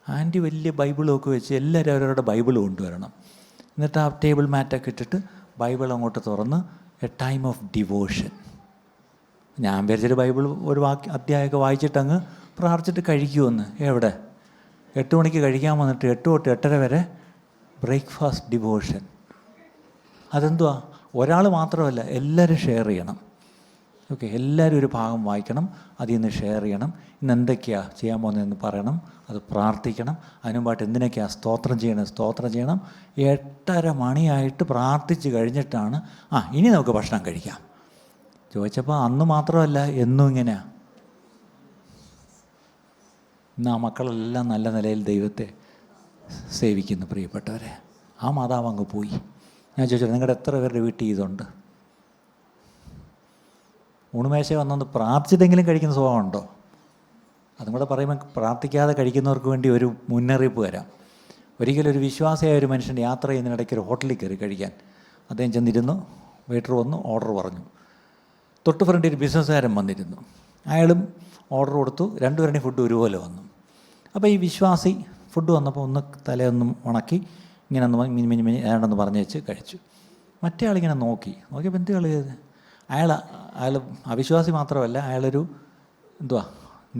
ആൻറ്റി വലിയ ബൈബിളൊക്കെ വെച്ച് എല്ലാവരും അവരവരുടെ ബൈബിൾ കൊണ്ടുവരണം. എന്നിട്ട് ആ ടേബിൾ മാറ്റൊക്കെ ഇട്ടിട്ട് ബൈബിൾ അങ്ങോട്ട് തുറന്ന് എ ടൈം ഓഫ് ഡിവോഷൻ. ഞാൻ വിചാരിച്ചൊരു ബൈബിൾ ഒരു അധ്യായമൊക്കെ വായിച്ചിട്ടങ്ങ് പ്രാർത്ഥിച്ചിട്ട് കഴിക്കുമെന്ന്. എവിടെ? 8 മണിക്ക് കഴിക്കാൻ വന്നിട്ട് 8 തൊട്ട് 8:30 വരെ ബ്രേക്ക്ഫാസ്റ്റ് ഡിവോഷൻ. അതെന്തുവാ? ഒരാൾ മാത്രമല്ല, എല്ലാവരും ഷെയർ ചെയ്യണം. ഓക്കെ, എല്ലാവരും ഒരു ഭാഗം വായിക്കണം, അതിൽ നിന്ന് ഷെയർ ചെയ്യണം. ഇന്ന് എന്തൊക്കെയാണ് ചെയ്യാൻ പോകുന്നതെന്ന് പറയണം, അത് പ്രാർത്ഥിക്കണം. അതിനുമ്പായിട്ട് എന്തിനൊക്കെയാണ് സ്തോത്രം ചെയ്യണം. 8:30 മണിയായിട്ട് പ്രാർത്ഥിച്ച് കഴിഞ്ഞിട്ടാണ് ഇനി നമുക്ക് ഭക്ഷണം കഴിക്കാം. ചോദിച്ചപ്പോൾ അന്ന് മാത്രമല്ല, എന്നും ഇങ്ങനെയാണ്. ഇന്ന് ആ മക്കളെല്ലാം നല്ല നിലയിൽ ദൈവത്തെ സേവിക്കുന്നു. പ്രിയപ്പെട്ടവരെ, ആ മാതാവ് അങ്ങ് പോയി. ഞാൻ ചോദിച്ചത്, നിങ്ങളുടെ എത്ര പേരുടെ വീട്ടിൽ ഇതുണ്ട്? ഊണുമേശ വന്നൊന്ന് പ്രാർത്ഥിച്ചിട്ടെങ്കിലും കഴിക്കുന്ന സ്വഭാവമുണ്ടോ? അതും കൂടെ പറയുമ്പോൾ പ്രാർത്ഥിക്കാതെ കഴിക്കുന്നവർക്ക് വേണ്ടി ഒരു മുന്നറിയിപ്പ് തരാം. ഒരിക്കലും ഒരു വിശ്വാസിയായ ഒരു മനുഷ്യൻ യാത്ര ചെയ്യുന്നതിനിടയ്ക്ക് ഒരു ഹോട്ടലിൽ കയറി കഴിക്കാൻ അദ്ദേഹം ചെന്നിരുന്നു. വെയിറ്റർ വന്നു, ഓർഡർ പറഞ്ഞു. തൊട്ട് ഫ്രണ്ടിൽ ഒരു ബിസിനസ്സുകാരൻ വന്നിരുന്നു. അയാളും ഓർഡർ കൊടുത്തു. രണ്ടുപേരുടെയും ഫുഡ് ഒരുപോലെ വന്നു. അപ്പോൾ ഈ വിശ്വാസി ഫുഡ് വന്നപ്പോൾ ഒന്ന് തലയൊന്നും ഉണക്കി ഇങ്ങനെ ഒന്ന് മിനിമിനി ഏതാണ്ടെന്ന് പറഞ്ഞു വെച്ച് കഴിച്ചു. മറ്റേ ആളിങ്ങനെ നോക്കിയപ്പോൾ എന്ത് കളി ചെയ്ത് അയാൾ അവിശ്വാസി മാത്രമല്ല, അയാളൊരു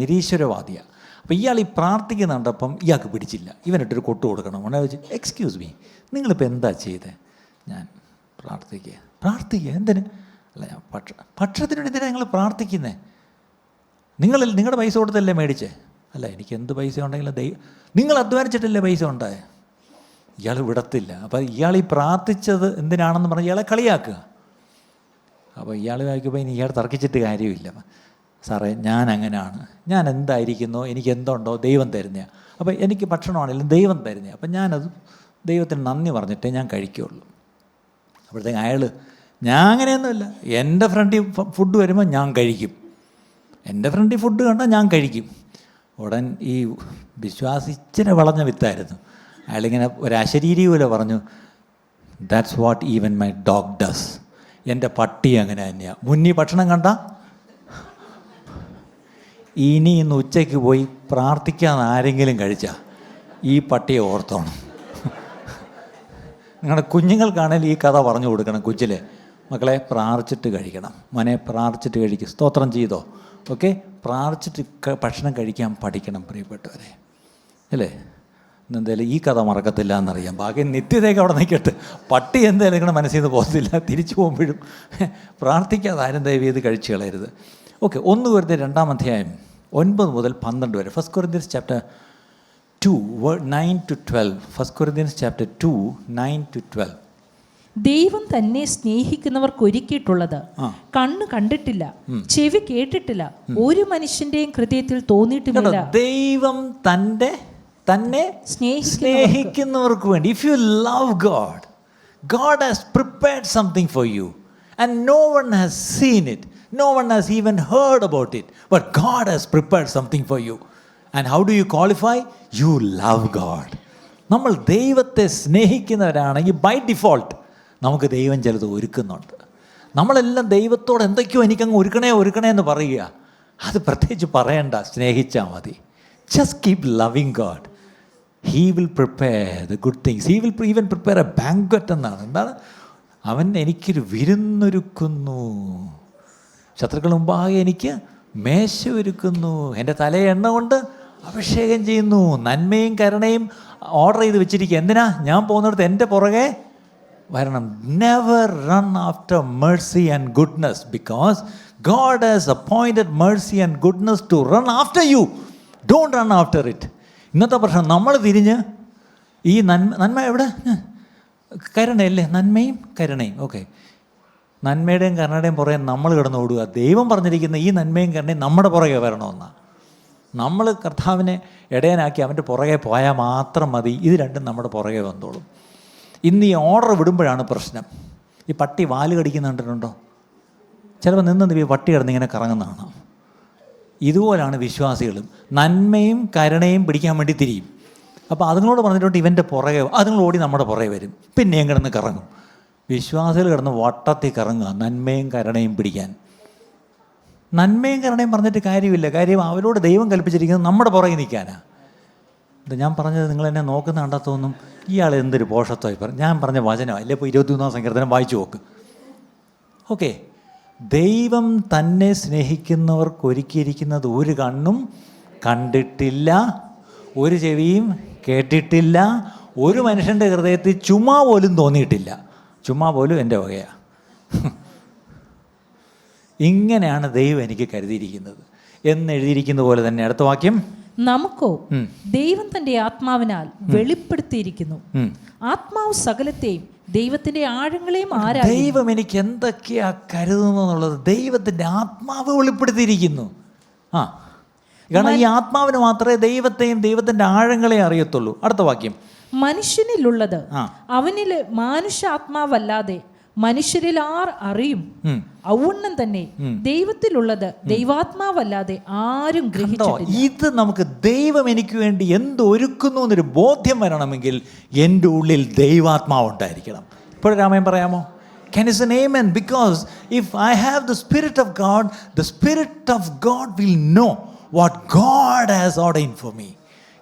നിരീശ്വരവാദിയാണ്. അപ്പോൾ ഇയാൾ ഈ പ്രാർത്ഥിക്കുന്ന കണ്ടപ്പം ഇയാൾക്ക് പിടിച്ചില്ല. ഇവനിട്ടൊരു കൊട്ട് കൊടുക്കണം. ഉടനെ വെച്ച്, എക്സ്ക്യൂസ് മീ, നിങ്ങളിപ്പോൾ എന്താ ചെയ്തത്? ഞാൻ പ്രാർത്ഥിക്കുക എന്തിന്? അല്ല, ഞാൻ ഭക്ഷണത്തിന് വേണ്ടി എന്തിനാണ് നിങ്ങൾ പ്രാർത്ഥിക്കുന്നത്? നിങ്ങളുടെ പൈസ കൊടുത്തല്ലേ മേടിച്ചേ? അല്ല, എനിക്ക് എന്ത് പൈസ ഉണ്ടെങ്കിലും നിങ്ങൾ അധ്വാനിച്ചിട്ടല്ലേ പൈസ ഉണ്ടായേ? ഇയാൾ വിടത്തില്ല. അപ്പോൾ ഇയാൾ ഈ പ്രാർത്ഥിച്ചത് എന്തിനാണെന്ന് പറഞ്ഞ് ഇയാളെ കളിയാക്കുക. അപ്പോൾ ഇയാൾ വായിക്കുമ്പോൾ ഇനി ഇയാൾ തർക്കിച്ചിട്ട് കാര്യമില്ല. സാറേ, ഞാൻ അങ്ങനെയാണ്, ഞാൻ എന്തായിരിക്കുന്നോ എനിക്ക് എന്തുണ്ടോ ദൈവം തരുന്നതാണ്. അപ്പോൾ എനിക്ക് ഭക്ഷണമാണെങ്കിലും ദൈവം തരുന്നതാണ്. അപ്പം ഞാനത് ദൈവത്തിന് നന്ദി പറഞ്ഞിട്ടേ ഞാൻ കഴിക്കുകയുള്ളൂ. അപ്പോഴത്തേക്ക് അയാൾ, ഞാൻ അങ്ങനെയൊന്നുമില്ല, എൻ്റെ ഫ്രണ്ടിൽ ഫുഡ് വരുമ്പോൾ ഞാൻ കഴിക്കും, എൻ്റെ ഫ്രണ്ടിൽ ഫുഡ് കണ്ടാൽ ഞാൻ കഴിക്കും. ഉടൻ ഈ വിശ്വാസിച്ചിനെ വളഞ്ഞ വിത്തായിരുന്നു. അയാളിങ്ങനെ ഒരു അശരീരി പോലെ പറഞ്ഞു, that's what even my dog does. എൻ്റെ പട്ടി അങ്ങനെ തന്നെയാണ്. മുന്നിൽ ഭക്ഷണം കണ്ട ഇനി ഇന്ന് ഉച്ചയ്ക്ക് പോയി പ്രാർത്ഥിക്കാന്ന് ആരെങ്കിലും കഴിച്ചാൽ ഈ പട്ടിയെ ഓർത്തോണം. നിങ്ങളുടെ കുഞ്ഞുങ്ങൾക്കാണെങ്കിൽ ഈ കഥ പറഞ്ഞു കൊടുക്കണം. കൊച്ചിലെ മക്കളെ, പ്രാർത്ഥിച്ചിട്ട് കഴിക്കണം, മോനെ പ്രാർത്ഥിച്ചിട്ട് കഴിക്കും, സ്തോത്രം ചെയ്തോ, ഓക്കെ, പ്രാർത്ഥിച്ചിട്ട് ഭക്ഷണം കഴിക്കാൻ പഠിക്കണം പ്രിയപ്പെട്ടവരെ, അല്ലേ? എന്തായാലും ഈ കഥ മറക്കത്തില്ല എന്നറിയാം. ബാക്കി നിത്യതയൊക്കെ അവിടെ നിൽക്കട്ടെ. പട്ടി എന്തായാലും നിങ്ങളുടെ മനസ്സിൽ നിന്ന് പോകത്തില്ല. തിരിച്ചു പോകുമ്പോഴും പ്രാർത്ഥിക്കാതെ ആരും ദയവ് ചെയ്ത് കഴിച്ചു കളയരുത്. ഓക്കെ, 1 കൊരിന്ത്യർ 2-ാം അധ്യായം 9 മുതൽ 12 വരെ. 1 Corinthians chapter 2 9-12. 1 Corinthians chapter 2 9-12. ദൈവം തന്നെ സ്നേഹിക്കുന്നവർക്ക് ഒരുക്കിയിട്ടുള്ളത് കണ്ണ് കണ്ടിട്ടില്ല, ചെവി കേട്ടിട്ടില്ല, ഒരു മനുഷ്യന്റെയും ഹൃദയത്തിൽ തോന്നിയിട്ടുമില്ല. ദൈവം തന്നെ സ്നേഹിക്കുന്നവർക്ക് വേണ്ടി. If you love God, God has prepared something for you and no one has seen it, no one has even heard about it, but God has prepared something for you. And how do you qualify? You love God. നമ്മൾ ദൈവത്തെ സ്നേഹിക്കുന്നവരാണെങ്കിൽ ബൈ ഡിഫോൾട്ട് നമുക്ക് ദൈവം ചിലത് ഒരുക്കുന്നുണ്ട്. നമ്മളെല്ലാം ദൈവത്തോട് എന്തൊക്കെയോ എനിക്കങ്ങ് ഒരുക്കണേ എന്ന് പറയുക. അത് പ്രത്യേകിച്ച് പറയണ്ട, സ്നേഹിച്ചാൽ മതി. Just keep loving God. He will prepare the good things. He will even prepare a banquet എന്നാണ്. എന്താണ്? അവൻ എനിക്കൊരു വിരുന്നൊരുക്കുന്നു, ശത്രുക്കൾ മുമ്പാകെ എനിക്ക് മേശ ഒരുക്കുന്നു, എൻ്റെ തലയെ എണ്ണ കൊണ്ട് അഭിഷേകം ചെയ്യുന്നു, നന്മയും കരുണയും ഓർഡർ ചെയ്ത് വെച്ചിരിക്കുക. എന്തിനാ? ഞാൻ പോകുന്നിടത്ത് എൻ്റെ പുറകെ വരണം. Never run after mercy and goodness because God has appointed mercy and goodness to run after you. Don't run after it. ഇന്നത്തെ പ്രശ്നം, നമ്മൾ തിരിഞ്ഞ് ഈ നന്മ എവിടെ? കരുണയല്ലേ? നന്മയും കരുണയും. ഓക്കെ, നന്മയുടെയും കരുണയുടെയും പുറകെ നമ്മൾ കിടന്ന് ഓടുക. ദൈവം പറഞ്ഞിരിക്കുന്ന ഈ നന്മയും കരുണയും നമ്മുടെ പുറകെ വരണമെന്നാണ്. നമ്മൾ കർത്താവിനെ ഇടയനാക്കി അവൻ്റെ പുറകെ പോയാൽ മാത്രം മതി. ഇത് രണ്ടും നമ്മുടെ പുറകെ വന്നോളും. ഇന്ന് ഈ ഓർഡർ വിടുമ്പോഴാണ് പ്രശ്നം. ഈ പട്ടി വാല് കടിക്കുന്ന കണ്ടിട്ടുണ്ടോ? ചിലപ്പോൾ നിന്ന് ഈ പട്ടി കിടന്നിങ്ങനെ കറങ്ങുന്നതാണ്. ഇതുപോലാണ് വിശ്വാസികളും. നന്മയും കരുണയും പിടിക്കാൻ വേണ്ടി തിരിയും. അപ്പോൾ അതുങ്ങളോട് പറഞ്ഞിട്ടുണ്ട് ഇവൻ്റെ പുറകെ, അതുങ്ങൾ ഓടി നമ്മുടെ പുറകെ വരും, പിന്നെയും കിടന്ന് കറങ്ങും. വിശ്വാസികൾ കിടന്ന് വട്ടത്തിൽ കറങ്ങുക നന്മയും കരുണയും പിടിക്കാൻ. നന്മയും കരുണയും പറഞ്ഞിട്ട് കാര്യമില്ല. കാര്യം അവരോട് ദൈവം കൽപ്പിച്ചിരിക്കുന്നത് നമ്മുടെ പുറകെ നിൽക്കാനാണ്. ഇത് ഞാൻ പറഞ്ഞത് നിങ്ങൾ എന്നെ നോക്കുന്ന കണ്ടാൽ തോന്നും ഇയാൾ എന്തൊരു പോഷത്വമായി പറഞ്ഞു. ഞാൻ പറഞ്ഞ വചനം അല്ലേ? ഇപ്പോൾ 23-ാം സങ്കീർത്തനം വായിച്ചു നോക്ക്. ഓക്കെ, ദൈവം തന്നെ സ്നേഹിക്കുന്നവർക്ക് ഒരുക്കിയിരിക്കുന്നത് ഒരു കണ്ണും കണ്ടിട്ടില്ല, ഒരു ചെവിയും കേട്ടിട്ടില്ല, ഒരു മനുഷ്യൻ്റെ ഹൃദയത്തിൽ ചുമ്മാ പോലും തോന്നിയിട്ടില്ല. ചുമ്മാ പോലും എൻ്റെ വകയാണ്. ഇങ്ങനെയാണ് ദൈവം എനിക്ക് കരുതിയിരിക്കുന്നത് എന്ന് എഴുതിയിരിക്കുന്ന പോലെ തന്നെ. അടുത്ത വാക്യം, നമുക്കോ ദൈവം തന്റെ ആത്മാവിനാൽ വെളിപ്പെടുത്തിയിരിക്കുന്നു. ആത്മാവ് സകലത്തെയും ദൈവത്തിന്റെ ആഴങ്ങളെയും ആരായും. ദൈവം എനിക്ക് എന്തൊക്കെയാ കരുതുന്നു എന്നുള്ളത് ദൈവത്തിന്റെ ആത്മാവ് വെളിപ്പെടുത്തിയിരിക്കുന്നു. കാരണം ഈ ആത്മാവിന് മാത്രമേ ദൈവത്തെയും ദൈവത്തിന്റെ ആഴങ്ങളെയും അറിയത്തുള്ളൂ. അടുത്ത വാക്യം, മനുഷ്യനിലുള്ളത് അവനിൽ മാനുഷ ആത്മാവല്ലാതെ മനുഷ്യരിൽ ആർ അറിയും. ഔവണ്ണം തന്നെ ദൈവത്തിലുള്ളത് ദൈവാത്മാവല്ലാതെ ആരും ഗ്രഹിച്ചിട്ടില്ല. ഇത് നമുക്ക് ദൈവം എനിക്ക് വേണ്ടി എന്ത് ഒരുക്കുന്നു എന്നൊരു ബോധ്യം വരണമെങ്കിൽ എൻ്റെ ഉള്ളിൽ ദൈവാത്മാവ് ഉണ്ടായിരിക്കണം. ഇപ്പോഴും രാമൻ പറയാമോ? Can you say amen? Because if I have the Spirit of God, the Spirit of God will know what God has ordained for me.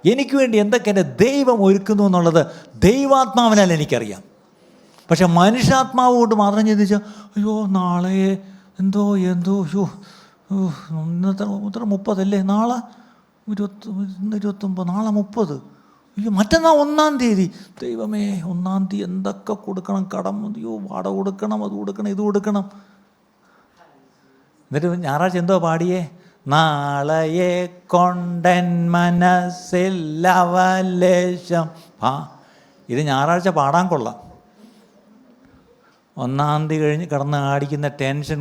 എനിക്ക് വേണ്ടി എന്തൊക്കെ എൻ്റെ ദൈവം ഒരുക്കുന്നു എന്നുള്ളത് ദൈവാത്മാവിനാൽ എനിക്കറിയാം. പക്ഷെ മനുഷ്യാത്മാവ് കൊണ്ട് മാത്രം ചിന്തിച്ചാൽ അയ്യോ നാളെ എന്തോ അയ്യോ ഇന്നത്തെ 30 നാളെ 29, നാളെ 30, അയ്യോ മറ്റന്നാൾ 1-ാം തീയതി, ദൈവമേ 1-ാം തീയതി എന്തൊക്കെ കൊടുക്കണം, കടം, അയ്യോ വാടക കൊടുക്കണം, അത് കൊടുക്കണം, ഇത് കൊടുക്കണം. എന്നിട്ട് ഞായറാഴ്ച എന്തോ പാടിയേ? നാളെയെ കൊണ്ടൻ മനസ്സിൽ അവലേശം. ഇത് ഞായറാഴ്ച പാടാൻ കൊള്ളാം. 1-ാം തീയതി കഴിഞ്ഞ് കിടന്ന് ആടിക്കുന്ന ടെൻഷൻ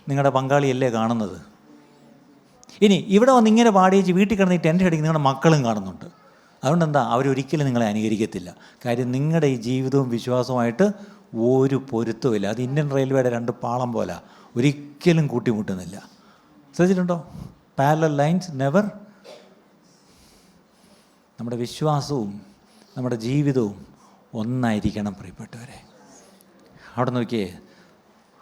നിങ്ങളുടെ പങ്കാളിയല്ലേ കാണുന്നത്. ഇനി ഇവിടെ വന്ന് ഇങ്ങനെ പാടിയേച്ച് വീട്ടിൽ കിടന്ന് ഈ ടെൻഷൻ അടിക്കുന്ന നിങ്ങളുടെ മക്കളും കാണുന്നുണ്ട്. അതുകൊണ്ട് എന്താ, അവരൊരിക്കലും നിങ്ങളെ അനുകരിക്കത്തില്ല. കാര്യം നിങ്ങളുടെ ഈ ജീവിതവും വിശ്വാസവുമായിട്ട് ഒരു പൊരുത്തമില്ല. അത് ഇന്ത്യൻ റെയിൽവേയുടെ 2 പാളം പോലെ ഒരിക്കലും കൂട്ടിമുട്ടുന്നില്ല. ശ്രദ്ധിച്ചിട്ടുണ്ടോ? Parallel lines never. നമ്മുടെ വിശ്വാസവും നമ്മുടെ ജീവിതവും ഒന്നായിരിക്കണം പ്രിയപ്പെട്ടവരെ. അവിടെ നോക്കിയേ,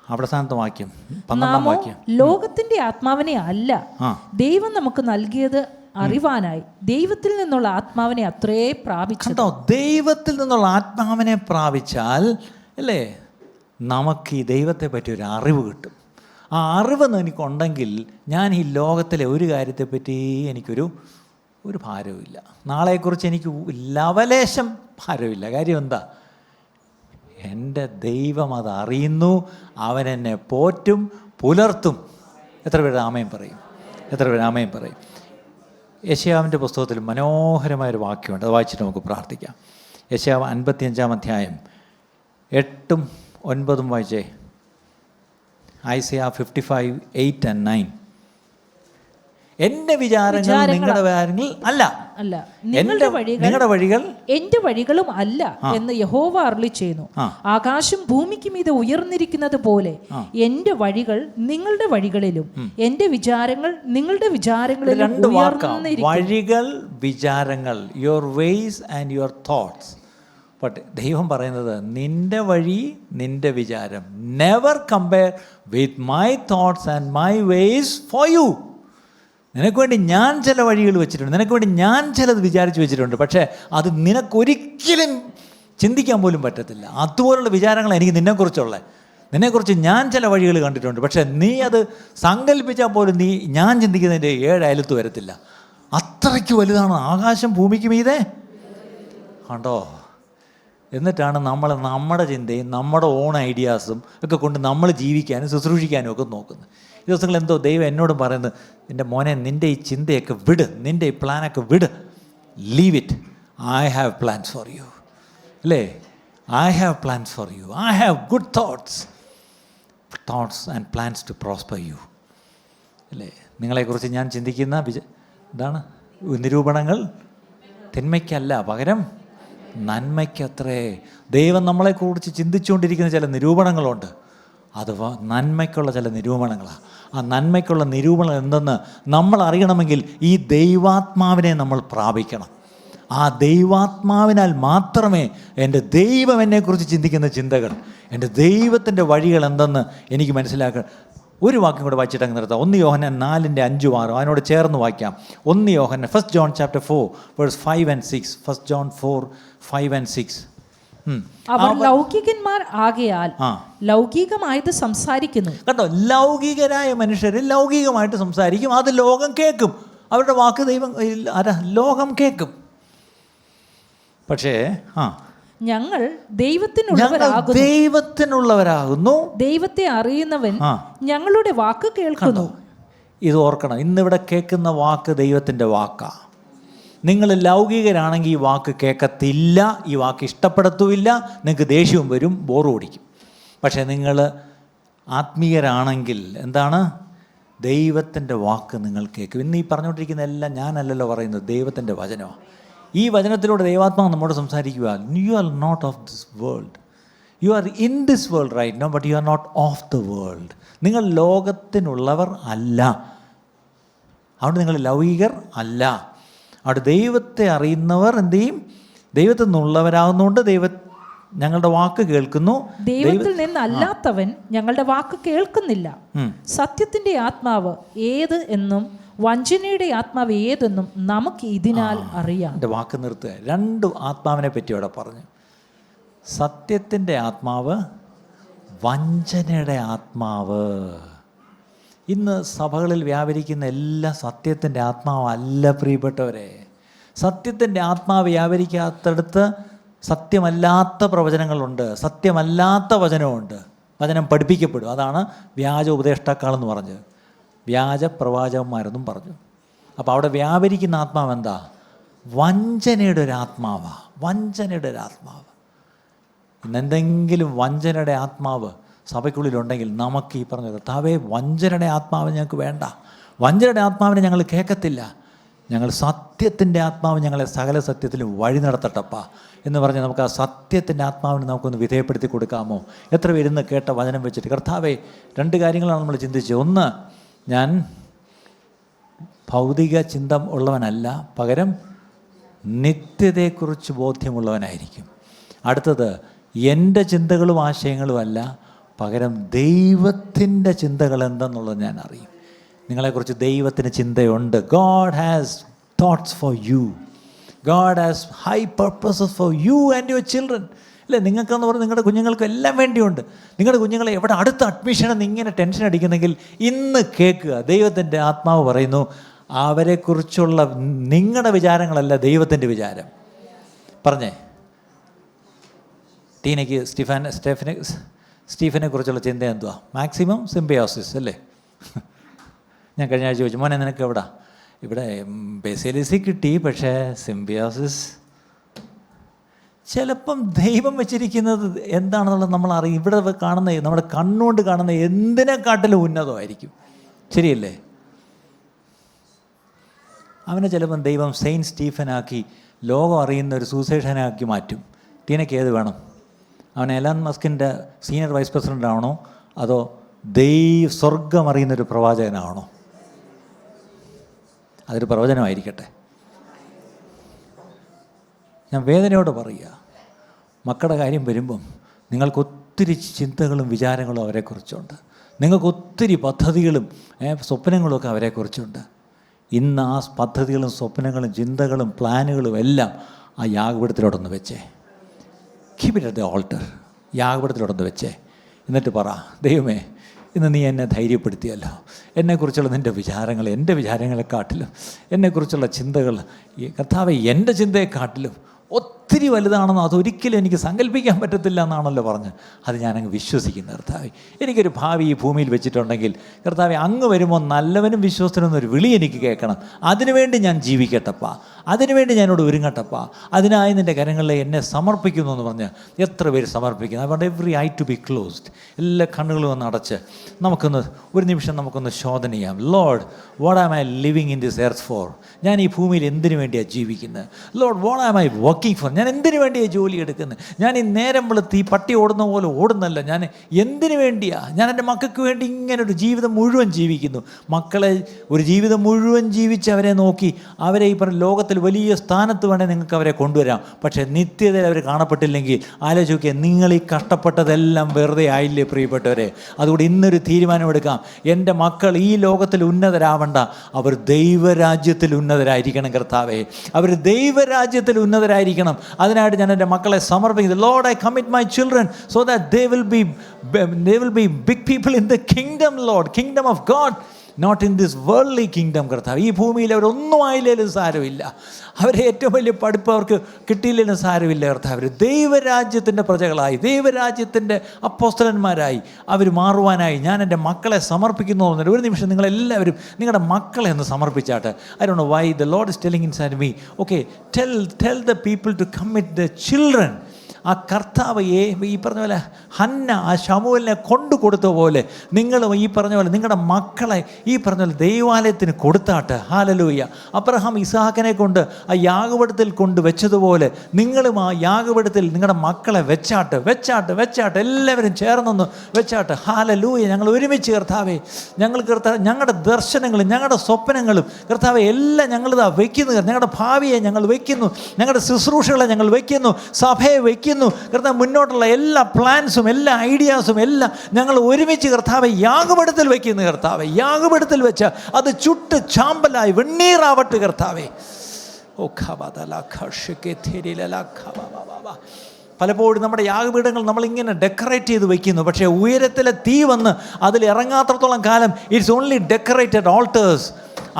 അവിടെ സ്ഥാനത്ത് വാക്യം 12-ാം വാക്യം. ലോകത്തിന്റെ ആത്മാവിനെ അല്ല ദൈവം നമുക്ക് നൽകിയത് അറിവാനായി ദൈവത്തിൽ നിന്നുള്ള ആത്മാവിനെ അത്രേ പ്രാപിച്ചു. ദൈവത്തിൽ നിന്നുള്ള ആത്മാവിനെ പ്രാപിച്ചാൽ അല്ലേ നമുക്ക് ഈ ദൈവത്തെ പറ്റി ഒരു അറിവ് കിട്ടും. ആ അറിവ് എനിക്കുണ്ടെങ്കിൽ ഞാൻ ഈ ലോകത്തിലെ ഒരു കാര്യത്തെപ്പറ്റി എനിക്കൊരു ഭാരവുമില്ല. നാളെക്കുറിച്ച് എനിക്ക് ലവലേശം ഭാരമില്ല. കാര്യം എന്താ? എൻ്റെ ദൈവം അത് അറിയുന്നു, അവൻ എന്നെ പോറ്റും പുലർത്തും. എത്ര പേര് ആമേൻ പറയും? എത്ര പേര് ആമേൻ പറയും? യെശയ്യാവിൻ്റെ പുസ്തകത്തിൽ മനോഹരമായൊരു വാക്യമുണ്ട്, അത് വായിച്ചിട്ട് നമുക്ക് പ്രാർത്ഥിക്കാം. യെശയ്യാവ് 55-ാം അധ്യായം 8ഉം 9ഉം വായിച്ചേ. ഐസയ്യാ 55:8-9. എൻ്റെ വിചാരങ്ങൾ നിങ്ങളുടെ വിചാരങ്ങൾ അല്ല, നിങ്ങളുടെ വഴികൾ എന്റെ വഴികളും അല്ല എന്ന് യഹോവ അരുളിച്ചെയ്യുന്നു. ആകാശം ഭൂമിക്ക് മീതെ ഉയർന്നിരിക്കുന്നത് പോലെ എന്റെ വഴികൾ നിങ്ങളുടെ വഴികളിലും എന്റെ വിചാരങ്ങൾ നിങ്ങളുടെ വിചാരങ്ങളിലും. 2 വാക്കാണ് വഴികൾ, വിചാരങ്ങൾ. Your vase and your thoughts. But ദൈവം പറയുന്നത് നിൻ്റെ വഴി, നിൻ്റെ വിചാരം. Never compare with my thoughts and my vase for you. നിനക്ക് വേണ്ടി ഞാൻ ചില വഴികൾ വെച്ചിട്ടുണ്ട്, നിനക്ക് വേണ്ടി ഞാൻ ചിലത് വിചാരിച്ച് വെച്ചിട്ടുണ്ട്. പക്ഷേ അത് നിനക്കൊരിക്കലും ചിന്തിക്കാൻ പോലും പറ്റത്തില്ല. അതുപോലുള്ള വിചാരങ്ങൾ എനിക്ക് നിന്നെക്കുറിച്ച് ഞാൻ ചില വഴികൾ കണ്ടിട്ടുണ്ട്. പക്ഷേ നീ അത് സങ്കല്പിച്ചാൽ പോലും ഞാൻ ചിന്തിക്കുന്നതിൻ്റെ 7 അയലത്ത് വരത്തില്ല. അത്രയ്ക്ക് വലുതാണ് ആകാശം ഭൂമിക്ക് മീതെ. കണ്ടോ? എന്നിട്ടാണ് നമ്മൾ നമ്മുടെ ചിന്തയും നമ്മുടെ ഓൺ ഐഡിയാസും ഒക്കെ കൊണ്ട് നമ്മൾ ജീവിക്കാനും ശുശ്രൂഷിക്കാനും ഒക്കെ നോക്കുന്നത്. ഈ ദിവസങ്ങൾ എന്തോ ദൈവം എന്നോടും പറയുന്നത്, എൻ്റെ മോനെ നിൻ്റെ ഈ ചിന്തയൊക്കെ വിട്, നിൻ്റെ ഈ പ്ലാനൊക്കെ വിട്, leave it. I have plans for you. അല്ലേ? I have plans for you. I have good thoughts and plans to prosper you. അല്ലേ? നിങ്ങളെക്കുറിച്ച് ഞാൻ ചിന്തിക്കുന്ന എന്താണ് നിരൂപണങ്ങൾ തിന്മയ്ക്കല്ല, പകരം നന്മയ്ക്കത്രേ. ദൈവം നമ്മളെക്കുറിച്ച് ചിന്തിച്ചുകൊണ്ടിരിക്കുന്ന ചില നിരൂപണങ്ങളുണ്ട്, അഥവാ നന്മയ്ക്കുള്ള ചില നിരൂപണങ്ങളാണ്. ആ നന്മയ്ക്കുള്ള നിരൂപണം എന്തെന്ന് നമ്മൾ അറിയണമെങ്കിൽ ഈ ദൈവാത്മാവിനെ നമ്മൾ പ്രാപിക്കണം. ആ ദൈവാത്മാവിനാൽ മാത്രമേ എൻ്റെ ദൈവം എന്നെക്കുറിച്ച് ചിന്തിക്കുന്ന ചിന്തകൾ, എൻ്റെ ദൈവത്തിൻ്റെ വഴികൾ എന്തെന്ന് എനിക്ക് മനസ്സിലാക്കാൻ. ഒരു വാക്യം കൂടെ വായിച്ചിട്ട് അങ്ങ് നിർത്താം. 1 യോഹന്നാൻ 4:5-6 അതിനോട് ചേർന്ന് വായിക്കാം. 1 യോഹന്നാൻ 1 John chapter 4 verse 5 and 6. 1 John 4, 5 and 6. അവർ ലൗകികന്മാർ ആകയാൽ ലൗകികമായിട്ട് സംസാരിക്കുന്നു. കണ്ടോ? ലൗകികരായ മനുഷ്യർ ലൗകികമായിട്ട് സംസാരിക്കും, അത് ലോകം കേൾക്കും. അവരുടെ വാക്ക് ലോകം കേൾക്കും. പക്ഷേ ഞങ്ങൾ ദൈവത്തിനുള്ളവരാകുന്നു, ദൈവത്തെ അറിയുന്നവൻ ഞങ്ങളുടെ വാക്ക് കേൾക്കുന്നു. ഇത് ഓർക്കണം, ഇന്നിവിടെ കേൾക്കുന്ന വാക്ക് ദൈവത്തിൻ്റെ വാക്കാണ്. നിങ്ങൾ ലൗകികരാണെങ്കിൽ ഈ വാക്ക് കേൾക്കത്തില്ല, ഈ വാക്ക് ഇഷ്ടപ്പെടത്തുമില്ല, നിങ്ങൾക്ക് ദേഷ്യവും വരും, ബോറ് ഓടിക്കും. പക്ഷേ നിങ്ങൾ ആത്മീയരാണെങ്കിൽ എന്താണ്? ദൈവത്തിൻ്റെ വാക്ക് നിങ്ങൾ കേൾക്കും. ഇന്ന് ഈ പറഞ്ഞുകൊണ്ടിരിക്കുന്ന എല്ലാം ഞാനല്ലല്ലോ പറയുന്നത്, ദൈവത്തിൻ്റെ വചനമാണ്. ഈ വചനത്തിലൂടെ ദൈവാത്മാവ് നമ്മോട് സംസാരിക്കുക. You are not of this world, you are in this world right no, but you are not of the world. നിങ്ങൾ ലോകത്തിനുള്ളവർ അല്ല, അതുകൊണ്ട് നിങ്ങൾ ലൗകികർ അല്ല. അവിടെ ദൈവത്തെ അറിയുന്നവർ എന്ത് ചെയ്യും? ദൈവത്തിൽ നിന്നുള്ളവരാകുന്നതുകൊണ്ട് ഞങ്ങളുടെ വാക്ക് കേൾക്കുന്നു. ദൈവത്തിൽ നിന്നല്ലാത്തവൻ ഞങ്ങളുടെ വാക്ക് കേൾക്കുന്നില്ല. സത്യത്തിന്റെ ആത്മാവ് ഏത് എന്നും വഞ്ചനയുടെ ആത്മാവ് ഏതെന്നും നമുക്ക് ഇതിനാൽ അറിയാം. എൻ്റെ വാക്ക് നിർത്തുക. രണ്ട് ആത്മാവിനെ പറ്റി അവിടെ പറഞ്ഞു. സത്യത്തിൻ്റെ ആത്മാവ്, വഞ്ചനയുടെ ആത്മാവ്. ഇന്ന് സഭകളിൽ വ്യാപരിക്കുന്ന എല്ലാ സത്യത്തിൻ്റെ ആത്മാവല്ല പ്രിയപ്പെട്ടവരെ. സത്യത്തിൻ്റെ ആത്മാവ് വ്യാപരിക്കാത്തടുത്ത് സത്യമല്ലാത്ത പ്രവചനങ്ങളുണ്ട്, സത്യമല്ലാത്ത വചനമുണ്ട്. വചനം പഠിപ്പിക്കപ്പെടും. അതാണ് വ്യാജ ഉപദേഷ്ടാക്കളെന്ന് പറഞ്ഞത്, വ്യാജ പ്രവാചകന്മാരെന്നും പറഞ്ഞു. അപ്പോൾ അവിടെ വ്യാപരിക്കുന്ന ആത്മാവ് എന്താ? വഞ്ചനയുടെ ഒരു ആത്മാവാണ്. വഞ്ചനയുടെ ഒരു ആത്മാവ്. ഇന്നെന്തെങ്കിലും വഞ്ചനയുടെ ആത്മാവ് സഭയ്ക്കുള്ളിലുണ്ടെങ്കിൽ നമുക്ക് ഈ പറഞ്ഞ കർത്താവേ, വഞ്ചനയുടെ ആത്മാവ് ഞങ്ങൾക്ക് വേണ്ട, വഞ്ചനയുടെ ആത്മാവിനെ ഞങ്ങൾ കേൾക്കത്തില്ല, ഞങ്ങൾ സത്യത്തിൻ്റെ ആത്മാവ് ഞങ്ങളെ സകല സത്യത്തിലും വഴി നടത്തട്ടപ്പ എന്ന് പറഞ്ഞ് നമുക്ക് ആ സത്യത്തിൻ്റെ ആത്മാവിനെ നമുക്കൊന്ന് വിധേയപ്പെടുത്തി കൊടുക്കാമോ? എത്ര പേരുന്ന് കേട്ട വചനം വെച്ചിട്ട് കർത്താവേ, രണ്ട് കാര്യങ്ങളാണ് നമ്മൾ ചിന്തിച്ചത്. ഒന്ന്, ഞാൻ ഭൗതിക ചിന്ത ഉള്ളവനല്ല, പകരം നിത്യതയെക്കുറിച്ച് ബോധ്യമുള്ളവനായിരിക്കും. അടുത്തത്, എൻ്റെ ചിന്തകളും ആശയങ്ങളും അല്ല, പകരം ദൈവത്തിൻ്റെ ചിന്തകൾ എന്തെന്നുള്ളത് ഞാൻ അറിയും. നിങ്ങളെക്കുറിച്ച് ദൈവത്തിന് ചിന്തയുണ്ട്. God has thoughts for you. God has high purposes for you and your children. അല്ലേ? നിങ്ങൾക്കെന്ന് പറഞ്ഞാൽ നിങ്ങളുടെ കുഞ്ഞുങ്ങൾക്ക് എല്ലാം വേണ്ടിയുണ്ട്. നിങ്ങളുടെ കുഞ്ഞുങ്ങളെ എവിടെ അടുത്ത അഡ്മിഷനെന്ന് ഇങ്ങനെ ടെൻഷൻ അടിക്കുന്നെങ്കിൽ ഇന്ന് കേൾക്കുക. ദൈവത്തിൻ്റെ ആത്മാവ് പറയുന്നു, അവരെക്കുറിച്ചുള്ള നിങ്ങളുടെ വിചാരങ്ങളല്ല ദൈവത്തിൻ്റെ വിചാരം. പറഞ്ഞേ, ടീനയ്ക്ക് സ്റ്റീഫനെ കുറിച്ചുള്ള ചിന്ത എന്തുവാ? മാക്സിമം സിംബയോസിസ് അല്ലേ? ഞാൻ കഴിഞ്ഞ ആഴ്ച ചോദിച്ചു, മോനെ നിനക്ക് എവിടാ? ഇവിടെ ബേസിലിസി കിട്ടി, പക്ഷേ സിംബയോസിസ്. ചിലപ്പം ദൈവം വെച്ചിരിക്കുന്നത് എന്താണെന്നുള്ളത് നമ്മൾ അറിയും. ഇവിടെ കാണുന്ന, നമ്മുടെ കണ്ണുകൊണ്ട് കാണുന്ന എന്തിനെക്കാട്ടിലും ഉന്നതമായിരിക്കും. ശരിയല്ലേ? അവനെ ചിലപ്പം ദൈവം സെയിൻറ്റ് സ്റ്റീഫനാക്കി ലോകം അറിയുന്ന ഒരു സൂസൈഷനാക്കി മാറ്റും. ടീനയ്ക്ക് ഏത് വേണം? അവൻ എലൻ മസ്കിൻ്റെ സീനിയർ വൈസ് പ്രസിഡൻ്റ് ആവണോ, അതോ സ്വർഗം അറിയുന്നൊരു പ്രവാചകനാവണോ? അതൊരു പ്രവചനമായിരിക്കട്ടെ. ഞാൻ വേദനയോടെ പറയുക, മക്കളുടെ കാര്യം വരുമ്പം നിങ്ങൾക്കൊത്തിരി ചിന്തകളും വിചാരങ്ങളും അവരെക്കുറിച്ചുണ്ട്. നിങ്ങൾക്കൊത്തിരി പദ്ധതികളും സ്വപ്നങ്ങളുമൊക്കെ അവരെക്കുറിച്ചുണ്ട്. ഇന്ന് ആ പദ്ധതികളും സ്വപ്നങ്ങളും ചിന്തകളും പ്ലാനുകളും എല്ലാം ആ യാഗപീഠത്തിലോട്ടൊന്ന് വെച്ചേ. Keep it at the altar. യാഗപീഠത്തിലോട്ടൊന്ന് വെച്ചേ. എന്നിട്ട് പറ, ദൈവമേ, ഇന്ന് നീ എന്നെ ധൈര്യപ്പെടുത്തിയല്ലോ. എന്നെക്കുറിച്ചുള്ള നിൻ്റെ വിചാരങ്ങൾ എൻ്റെ വിചാരങ്ങളെക്കാട്ടിലും, എന്നെക്കുറിച്ചുള്ള ചിന്തകൾ കർത്താവേ എൻ്റെ ചിന്തയെക്കാട്ടിലും ഒത്തിരി വലുതാണെന്ന് അതൊരിക്കലും എനിക്ക് സങ്കല്പിക്കാൻ പറ്റത്തില്ല എന്നാണല്ലോ പറഞ്ഞ്. അത് ഞാനങ്ങ് വിശ്വസിക്കുന്നു. കർത്താവേ, എനിക്കൊരു ഭാവി ഈ ഭൂമിയിൽ വെച്ചിട്ടുണ്ടെങ്കിൽ കർത്താവേ, അങ്ങ് വരുമ്പോൾ നല്ലവനും വിശ്വസ്തനും എന്നൊരു വിളി എനിക്ക് കേൾക്കണം. അതിനുവേണ്ടി ഞാൻ ജീവിക്കട്ടപ്പാ, അതിനുവേണ്ടി ഞാനോട് ഒരുങ്ങട്ടപ്പാ, അതിനായി നിൻ്റെ കരങ്ങളിൽ എന്നെ സമർപ്പിക്കുന്നു എന്ന് പറഞ്ഞ് എത്ര പേര് സമർപ്പിക്കുന്നു? അതുകൊണ്ട് every eye to be closed, എല്ലാ കണ്ണുകളും ഒന്ന് അടച്ച് നമുക്കൊന്ന് ഒരു നിമിഷം നമുക്കൊന്ന് ശോധന ചെയ്യാം. Lord, what am I living in this earth for? ഞാൻ ഈ ഭൂമിയിൽ എന്തിനു വേണ്ടിയാണ് ജീവിക്കുന്നത്? Lord, what am I working for? ഞാൻ എന്തിനു വേണ്ടിയാണ് ജോലി എടുക്കുന്നത്? ഞാൻ ഈ നേരം വെളുത്ത് ഈ പട്ടി ഓടുന്ന പോലെ ഓടുന്നല്ല. ഞാൻ എന്തിനു വേണ്ടിയാണ്? ഞാൻ എൻ്റെ മക്കൾക്ക് വേണ്ടി ഇങ്ങനെ ഒരു ജീവിതം മുഴുവൻ ജീവിക്കുന്നു. മക്കളെ ഒരു ജീവിതം മുഴുവൻ ജീവിച്ച് അവരെ നോക്കി അവരെ ഈ പറഞ്ഞ ലോകത്തിൽ വലിയ സ്ഥാനത്ത് വേണേൽ നിങ്ങൾക്ക് അവരെ കൊണ്ടുവരാം. പക്ഷേ നിത്യതയിൽ അവർ കാണപ്പെട്ടില്ലെങ്കിൽ ആലോചിക്കുക, നിങ്ങൾ ഈ കഷ്ടപ്പെട്ടതെല്ലാം വെറുതെ ആയില്ലേ പ്രിയപ്പെട്ടവരെ? അതുകൊണ്ട് ഇന്നൊരു തീരുമാനമെടുക്കാം. എൻ്റെ മക്കൾ ഈ ലോകത്തിൽ ഉന്നതരാവണ്ട, അവർ ദൈവരാജ്യത്തിൽ ഉന്നതരായിരിക്കണം. കർത്താവേ, അവർ ദൈവരാജ്യത്തിൽ ഉന്നതരായിരിക്കണം. അതിനായിട്ട് ഞാൻ എൻ്റെ മക്കളെ സമർപ്പിക്കുന്നത്. Lord, I commit my children so that they will be big people in the kingdom, Lord, kingdom of God, not in this worldly kingdom. കർത്താവ്, ഈ ഭൂമിയിൽ അവരൊന്നും ആയില്ലേലും സാരമില്ല, അവരെ ഏറ്റവും വലിയ പഠിപ്പ് അവർക്ക് കിട്ടിയില്ലെങ്കിലും സാരമില്ല. കർത്താവ്, അവർ ദൈവരാജ്യത്തിൻ്റെ പ്രജകളായി, ദൈവരാജ്യത്തിൻ്റെ അപ്പോസ്തലന്മാരായി അവർ മാറുവാനായി ഞാൻ എൻ്റെ മക്കളെ സമർപ്പിക്കുന്നു. ഒരു നിമിഷം നിങ്ങളെല്ലാവരും നിങ്ങളുടെ മക്കളെ ഒന്ന് സമർപ്പിച്ചാട്ടെ. I don't know why the Lord is telling inside me, okay, tell the people to commit their children. ആ കർത്താവ് ഈ പറഞ്ഞ പോലെ ഹന്ന ആ ശമൂവേലിനെ കൊണ്ടു കൊടുത്ത പോലെ നിങ്ങളും ഈ പറഞ്ഞ പോലെ നിങ്ങളുടെ മക്കളെ ഈ പറഞ്ഞ പോലെ ദൈവാലയത്തിന് കൊടുത്താട്ട്. ഹല്ലേലൂയ. അബ്രഹാം ഇസ്ഹാക്കിനെ കൊണ്ട് ആ യാഗപീഠത്തിൽ കൊണ്ട് വെച്ചതുപോലെ നിങ്ങളും ആ യാഗപീഠത്തിൽ നിങ്ങളുടെ മക്കളെ വെച്ചാട്ട് എല്ലാവരും ചേർന്നൊന്ന് വെച്ചാട്ട്. ഹല്ലേലൂയ. ഞങ്ങൾ ഒരുമിച്ച് കർത്താവേ, ഞങ്ങൾ കർത്താവ് ഞങ്ങളുടെ ദർശനങ്ങളും ഞങ്ങളുടെ സ്വപ്നങ്ങളും കർത്താവെ എല്ലാം ഞങ്ങളിതാ വയ്ക്കുന്നു. ഞങ്ങളുടെ ഭാവിയെ ഞങ്ങൾ വയ്ക്കുന്നു, ഞങ്ങളുടെ ശുശ്രൂഷകളെ ഞങ്ങൾ വയ്ക്കുന്നു, സഭയെ വയ്ക്കുന്നു കർത്താവ്. മുന്നോട്ടുള്ള എല്ലാ പ്ലാൻസും എല്ലാ ഐഡിയാസും എല്ലാം ഞങ്ങൾ ഒരുമിച്ച് കർത്താവെ യാഗപീഠത്തിൽ വയ്ക്കുന്നു കർത്താവെ. യാഗപീഠത്തിൽ വെച്ച് അത് ചുട്ട് ചാമ്പലായി വെണ്ണീറാവട്ടെ കർത്താവെ. പലപ്പോഴും നമ്മുടെ യാഗപീഠങ്ങൾ നമ്മളിങ്ങനെ ഡെക്കറേറ്റ് ചെയ്ത് വയ്ക്കുന്നു. പക്ഷേ ഉയരത്തിലെ തീ വന്ന് അതിൽ ഇറങ്ങാത്രത്തോളം കാലം it's only decorated alters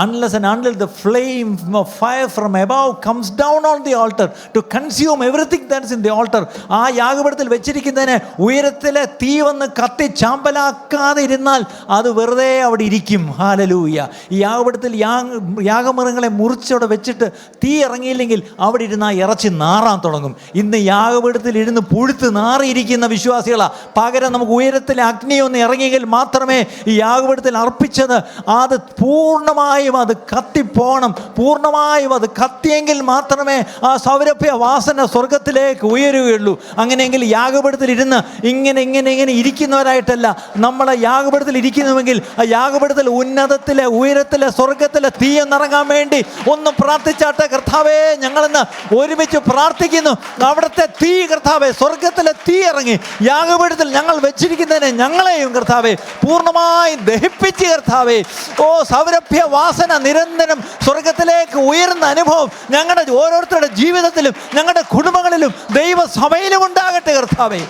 unless and until the flame of fire from above comes down on the altar to consume everything that's in the altar. ആ യാഗപീഠത്തിൽ വെച്ചിരിക്കുന്നതിന് ഉയരത്തിലെ തീ വന്ന് കത്തി ചാമ്പലാക്കാതെ ഇരുന്നാൽ അത് വെറുതെ അവിടെ ഇരിക്കും. ഹല്ലേലൂയ. ഈ യാഗപീഠത്തിൽ യാഗമൃഗങ്ങളെ മുറിച്ചവിടെ വെച്ചിട്ട് തീ ഇറങ്ങിയില്ലെങ്കിൽ അവിടെ ഇരുന്നാൽ ഇറച്ചി നാറാൻ തുടങ്ങും. ഇന്ന് യാഗപീഠത്തിൽ ഇരുന്ന് പുഴുത്ത് നാറിയിരിക്കുന്ന വിശ്വാസികളാണ്. പകരം നമുക്ക് ഉയരത്തിലെ അഗ്നിയൊന്ന് ഇറങ്ങിയെങ്കിൽ മാത്രമേ ഈ യാഗപീഠത്തിൽ അർപ്പിച്ചത് അത് പൂർണ്ണമായും അത് കത്തിപ്പോണം. പൂർണ്ണമായും അത് കത്തിയെങ്കിൽ മാത്രമേ ആ സൗരഭ്യ വാസന സ്വർഗത്തിലേക്ക് ഉയരുകയുള്ളൂ. അങ്ങനെയെങ്കിൽ യാഗപീഠത്തിൽ ഇരുന്ന് ഇങ്ങനെ ഇരിക്കുന്നവരായിട്ടല്ല, നമ്മളെ യാഗപീഠത്തിൽ ഇരിക്കുന്നുവെങ്കിൽ ആ യാഗപീഠത്തിൽ ഉന്നതത്തിലെ ഉയരത്തിലെ സ്വർഗത്തിലെ തീയെന്നിറങ്ങാൻ വേണ്ടി ഒന്ന് പ്രാർത്ഥിച്ചാട്ടെ. കർത്താവേ, ഞങ്ങളിന്ന് ഒരുമിച്ച് പ്രാർത്ഥിക്കുന്നു. അവിടുത്തെ തീ കർത്താവേ, സ്വർഗത്തിലെ തീ ഇറങ്ങി യാഗപീഠത്തിൽ ഞങ്ങൾ വെച്ചിരിക്കുന്നതിനെ ഞങ്ങളെയും കർത്താവേ പൂർണ്ണമായി ദഹിപ്പിച്ച് കർത്താവേ, ഓ സൗരഭ്യ വാസന നിരന്തരം സ്വർഗത്തിലേക്ക് ഉയർന്ന അനുഭവം ഞങ്ങളുടെ ഓരോരുത്തരുടെ ജീവിതത്തിലും ഞങ്ങളുടെ കുടുംബങ്ങളിലും ദൈവസഭയിലും ഉണ്ടാകട്ടെ കർത്താവേ.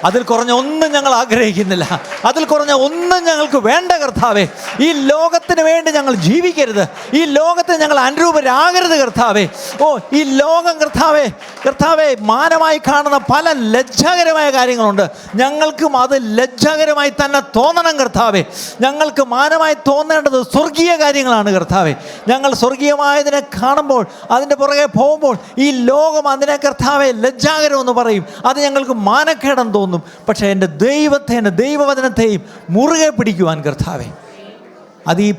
അതിൽ കുറഞ്ഞ ഒന്നും ഞങ്ങൾ ആഗ്രഹിക്കുന്നില്ല, അതിൽ കുറഞ്ഞ ഒന്നും ഞങ്ങൾക്ക് വേണ്ട കർത്താവേ. ഈ ലോകത്തിന് വേണ്ടി ഞങ്ങൾ ജീവിക്കരുത്, ഈ ലോകത്തിന് ഞങ്ങൾ അനുരൂപരാകരുത് കർത്താവേ. ഓ ഈ ലോകം കർത്താവേ മാനമായി കാണുന്ന പല ലജ്ജാകരമായ കാര്യങ്ങളുണ്ട്. ഞങ്ങൾക്കും അത് ലജ്ജാകരമായി തന്നെ തോന്നണം കർത്താവേ. ഞങ്ങൾക്ക് മാനമായി തോന്നേണ്ടത് സ്വർഗീയ കാര്യങ്ങളാണ് കർത്താവേ. ഞങ്ങൾ സ്വർഗീയമായതിനെ കാണുമ്പോൾ അതിൻ്റെ പുറകെ പോകുമ്പോൾ ഈ ലോകം അതിനെ കർത്താവേ ലജ്ജാകരമെന്ന് പറയും, അത് ഞങ്ങൾക്ക് മാനക്കേടം തോന്നും. പക്ഷേ എൻ്റെ ദൈവത്തെ, എൻ്റെ ദൈവവചനത്തെയും മുറുകെ പിടിക്കുവാൻ കർത്താവേ, അത് ഈ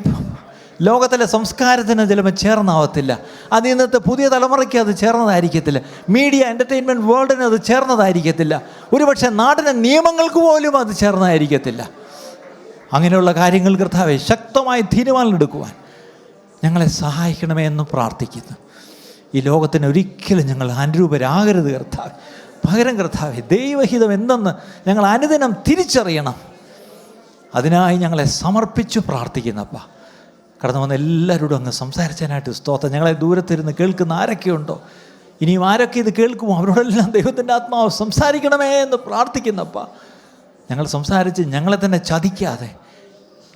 ലോകത്തിലെ സംസ്കാരത്തിന് ചിലപ്പോൾ ചേർന്നാവത്തില്ല, അത് ഇന്നത്തെ പുതിയ തലമുറയ്ക്ക് അത് ചേർന്നതായിരിക്കത്തില്ല, മീഡിയ എൻ്റർടൈൻമെൻറ്റ് വേൾഡിന് അത് ചേർന്നതായിരിക്കത്തില്ല, ഒരുപക്ഷെ നാടിൻ്റെ നിയമങ്ങൾക്ക് പോലും അത് ചേർന്നതായിരിക്കത്തില്ല. അങ്ങനെയുള്ള കാര്യങ്ങൾ കർത്താവേ ശക്തമായി തീരുമാനമെടുക്കുവാൻ ഞങ്ങളെ സഹായിക്കണമേ എന്ന് പ്രാർത്ഥിക്കുന്നു. ഈ ലോകത്തിന് ഒരിക്കലും ഞങ്ങൾ അനുരൂപരാകരുത് കർത്താവേ. പകരം കർത്താവേ, ദൈവഹിതം എന്തെന്ന് ഞങ്ങൾ അനുദിനം തിരിച്ചറിയണം. അതിനായി ഞങ്ങളെ സമർപ്പിച്ചു പ്രാർത്ഥിക്കുന്നപ്പ. കടന്നു വന്ന എല്ലാവരോടും അങ്ങ് സംസാരിച്ചതിനായിട്ട് സ്തോത്രം. ഞങ്ങളെ ദൂരത്തിരുന്ന് കേൾക്കുന്ന ആരൊക്കെയുണ്ടോ, ഇനിയും ആരൊക്കെ ഇത് കേൾക്കുമോ അവരോടെല്ലാം ദൈവത്തിൻ്റെ ആത്മാവ് സംസാരിക്കണമേ എന്ന് പ്രാർത്ഥിക്കുന്നപ്പ. ഞങ്ങൾ സംസാരിച്ച് ഞങ്ങളെ തന്നെ ചതിക്കാതെ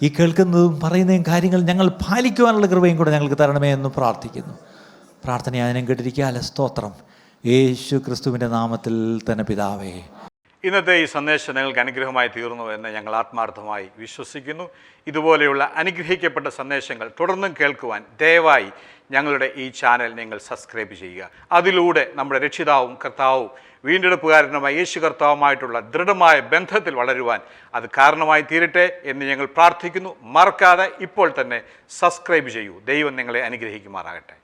ഈ കേൾക്കുന്നതും പറയുന്നതും കാര്യങ്ങൾ ഞങ്ങൾ പാലിക്കുവാനുള്ള കൃപയും കൂടെ ഞങ്ങൾക്ക് തരണമേ എന്ന് പ്രാർത്ഥിക്കുന്നു. പ്രാർത്ഥന അതിനും കേട്ടിരിക്കാലെ സ്തോത്രം. യേശു ക്രിസ്തുവിൻ്റെ നാമത്തിൽ തന്നെ പിതാവേ. ഇന്നത്തെ ഈ സന്ദേശം നിങ്ങൾക്ക് അനുഗ്രഹമായി തീർന്നു എന്ന് ഞങ്ങൾ ആത്മാർത്ഥമായി വിശ്വസിക്കുന്നു. ഇതുപോലെയുള്ള അനുഗ്രഹിക്കപ്പെട്ട സന്ദേശങ്ങൾ തുടർന്നും കേൾക്കുവാൻ ദയവായി ഞങ്ങളുടെ ഈ ചാനൽ നിങ്ങൾ സബ്സ്ക്രൈബ് ചെയ്യുക. അതിലൂടെ നമ്മുടെ രക്ഷിതാവും കർത്താവും വീണ്ടെടുപ്പുകാരനുമായ യേശു കർത്താവുമായിട്ടുള്ള ദൃഢമായ ബന്ധത്തിൽ വളരുവാൻ അത് കാരണമായി തീരട്ടെ എന്ന് ഞങ്ങൾ പ്രാർത്ഥിക്കുന്നു. മറക്കാതെ ഇപ്പോൾ തന്നെ സബ്സ്ക്രൈബ് ചെയ്യൂ. ദൈവം നിങ്ങളെ അനുഗ്രഹിക്കുമാറാകട്ടെ.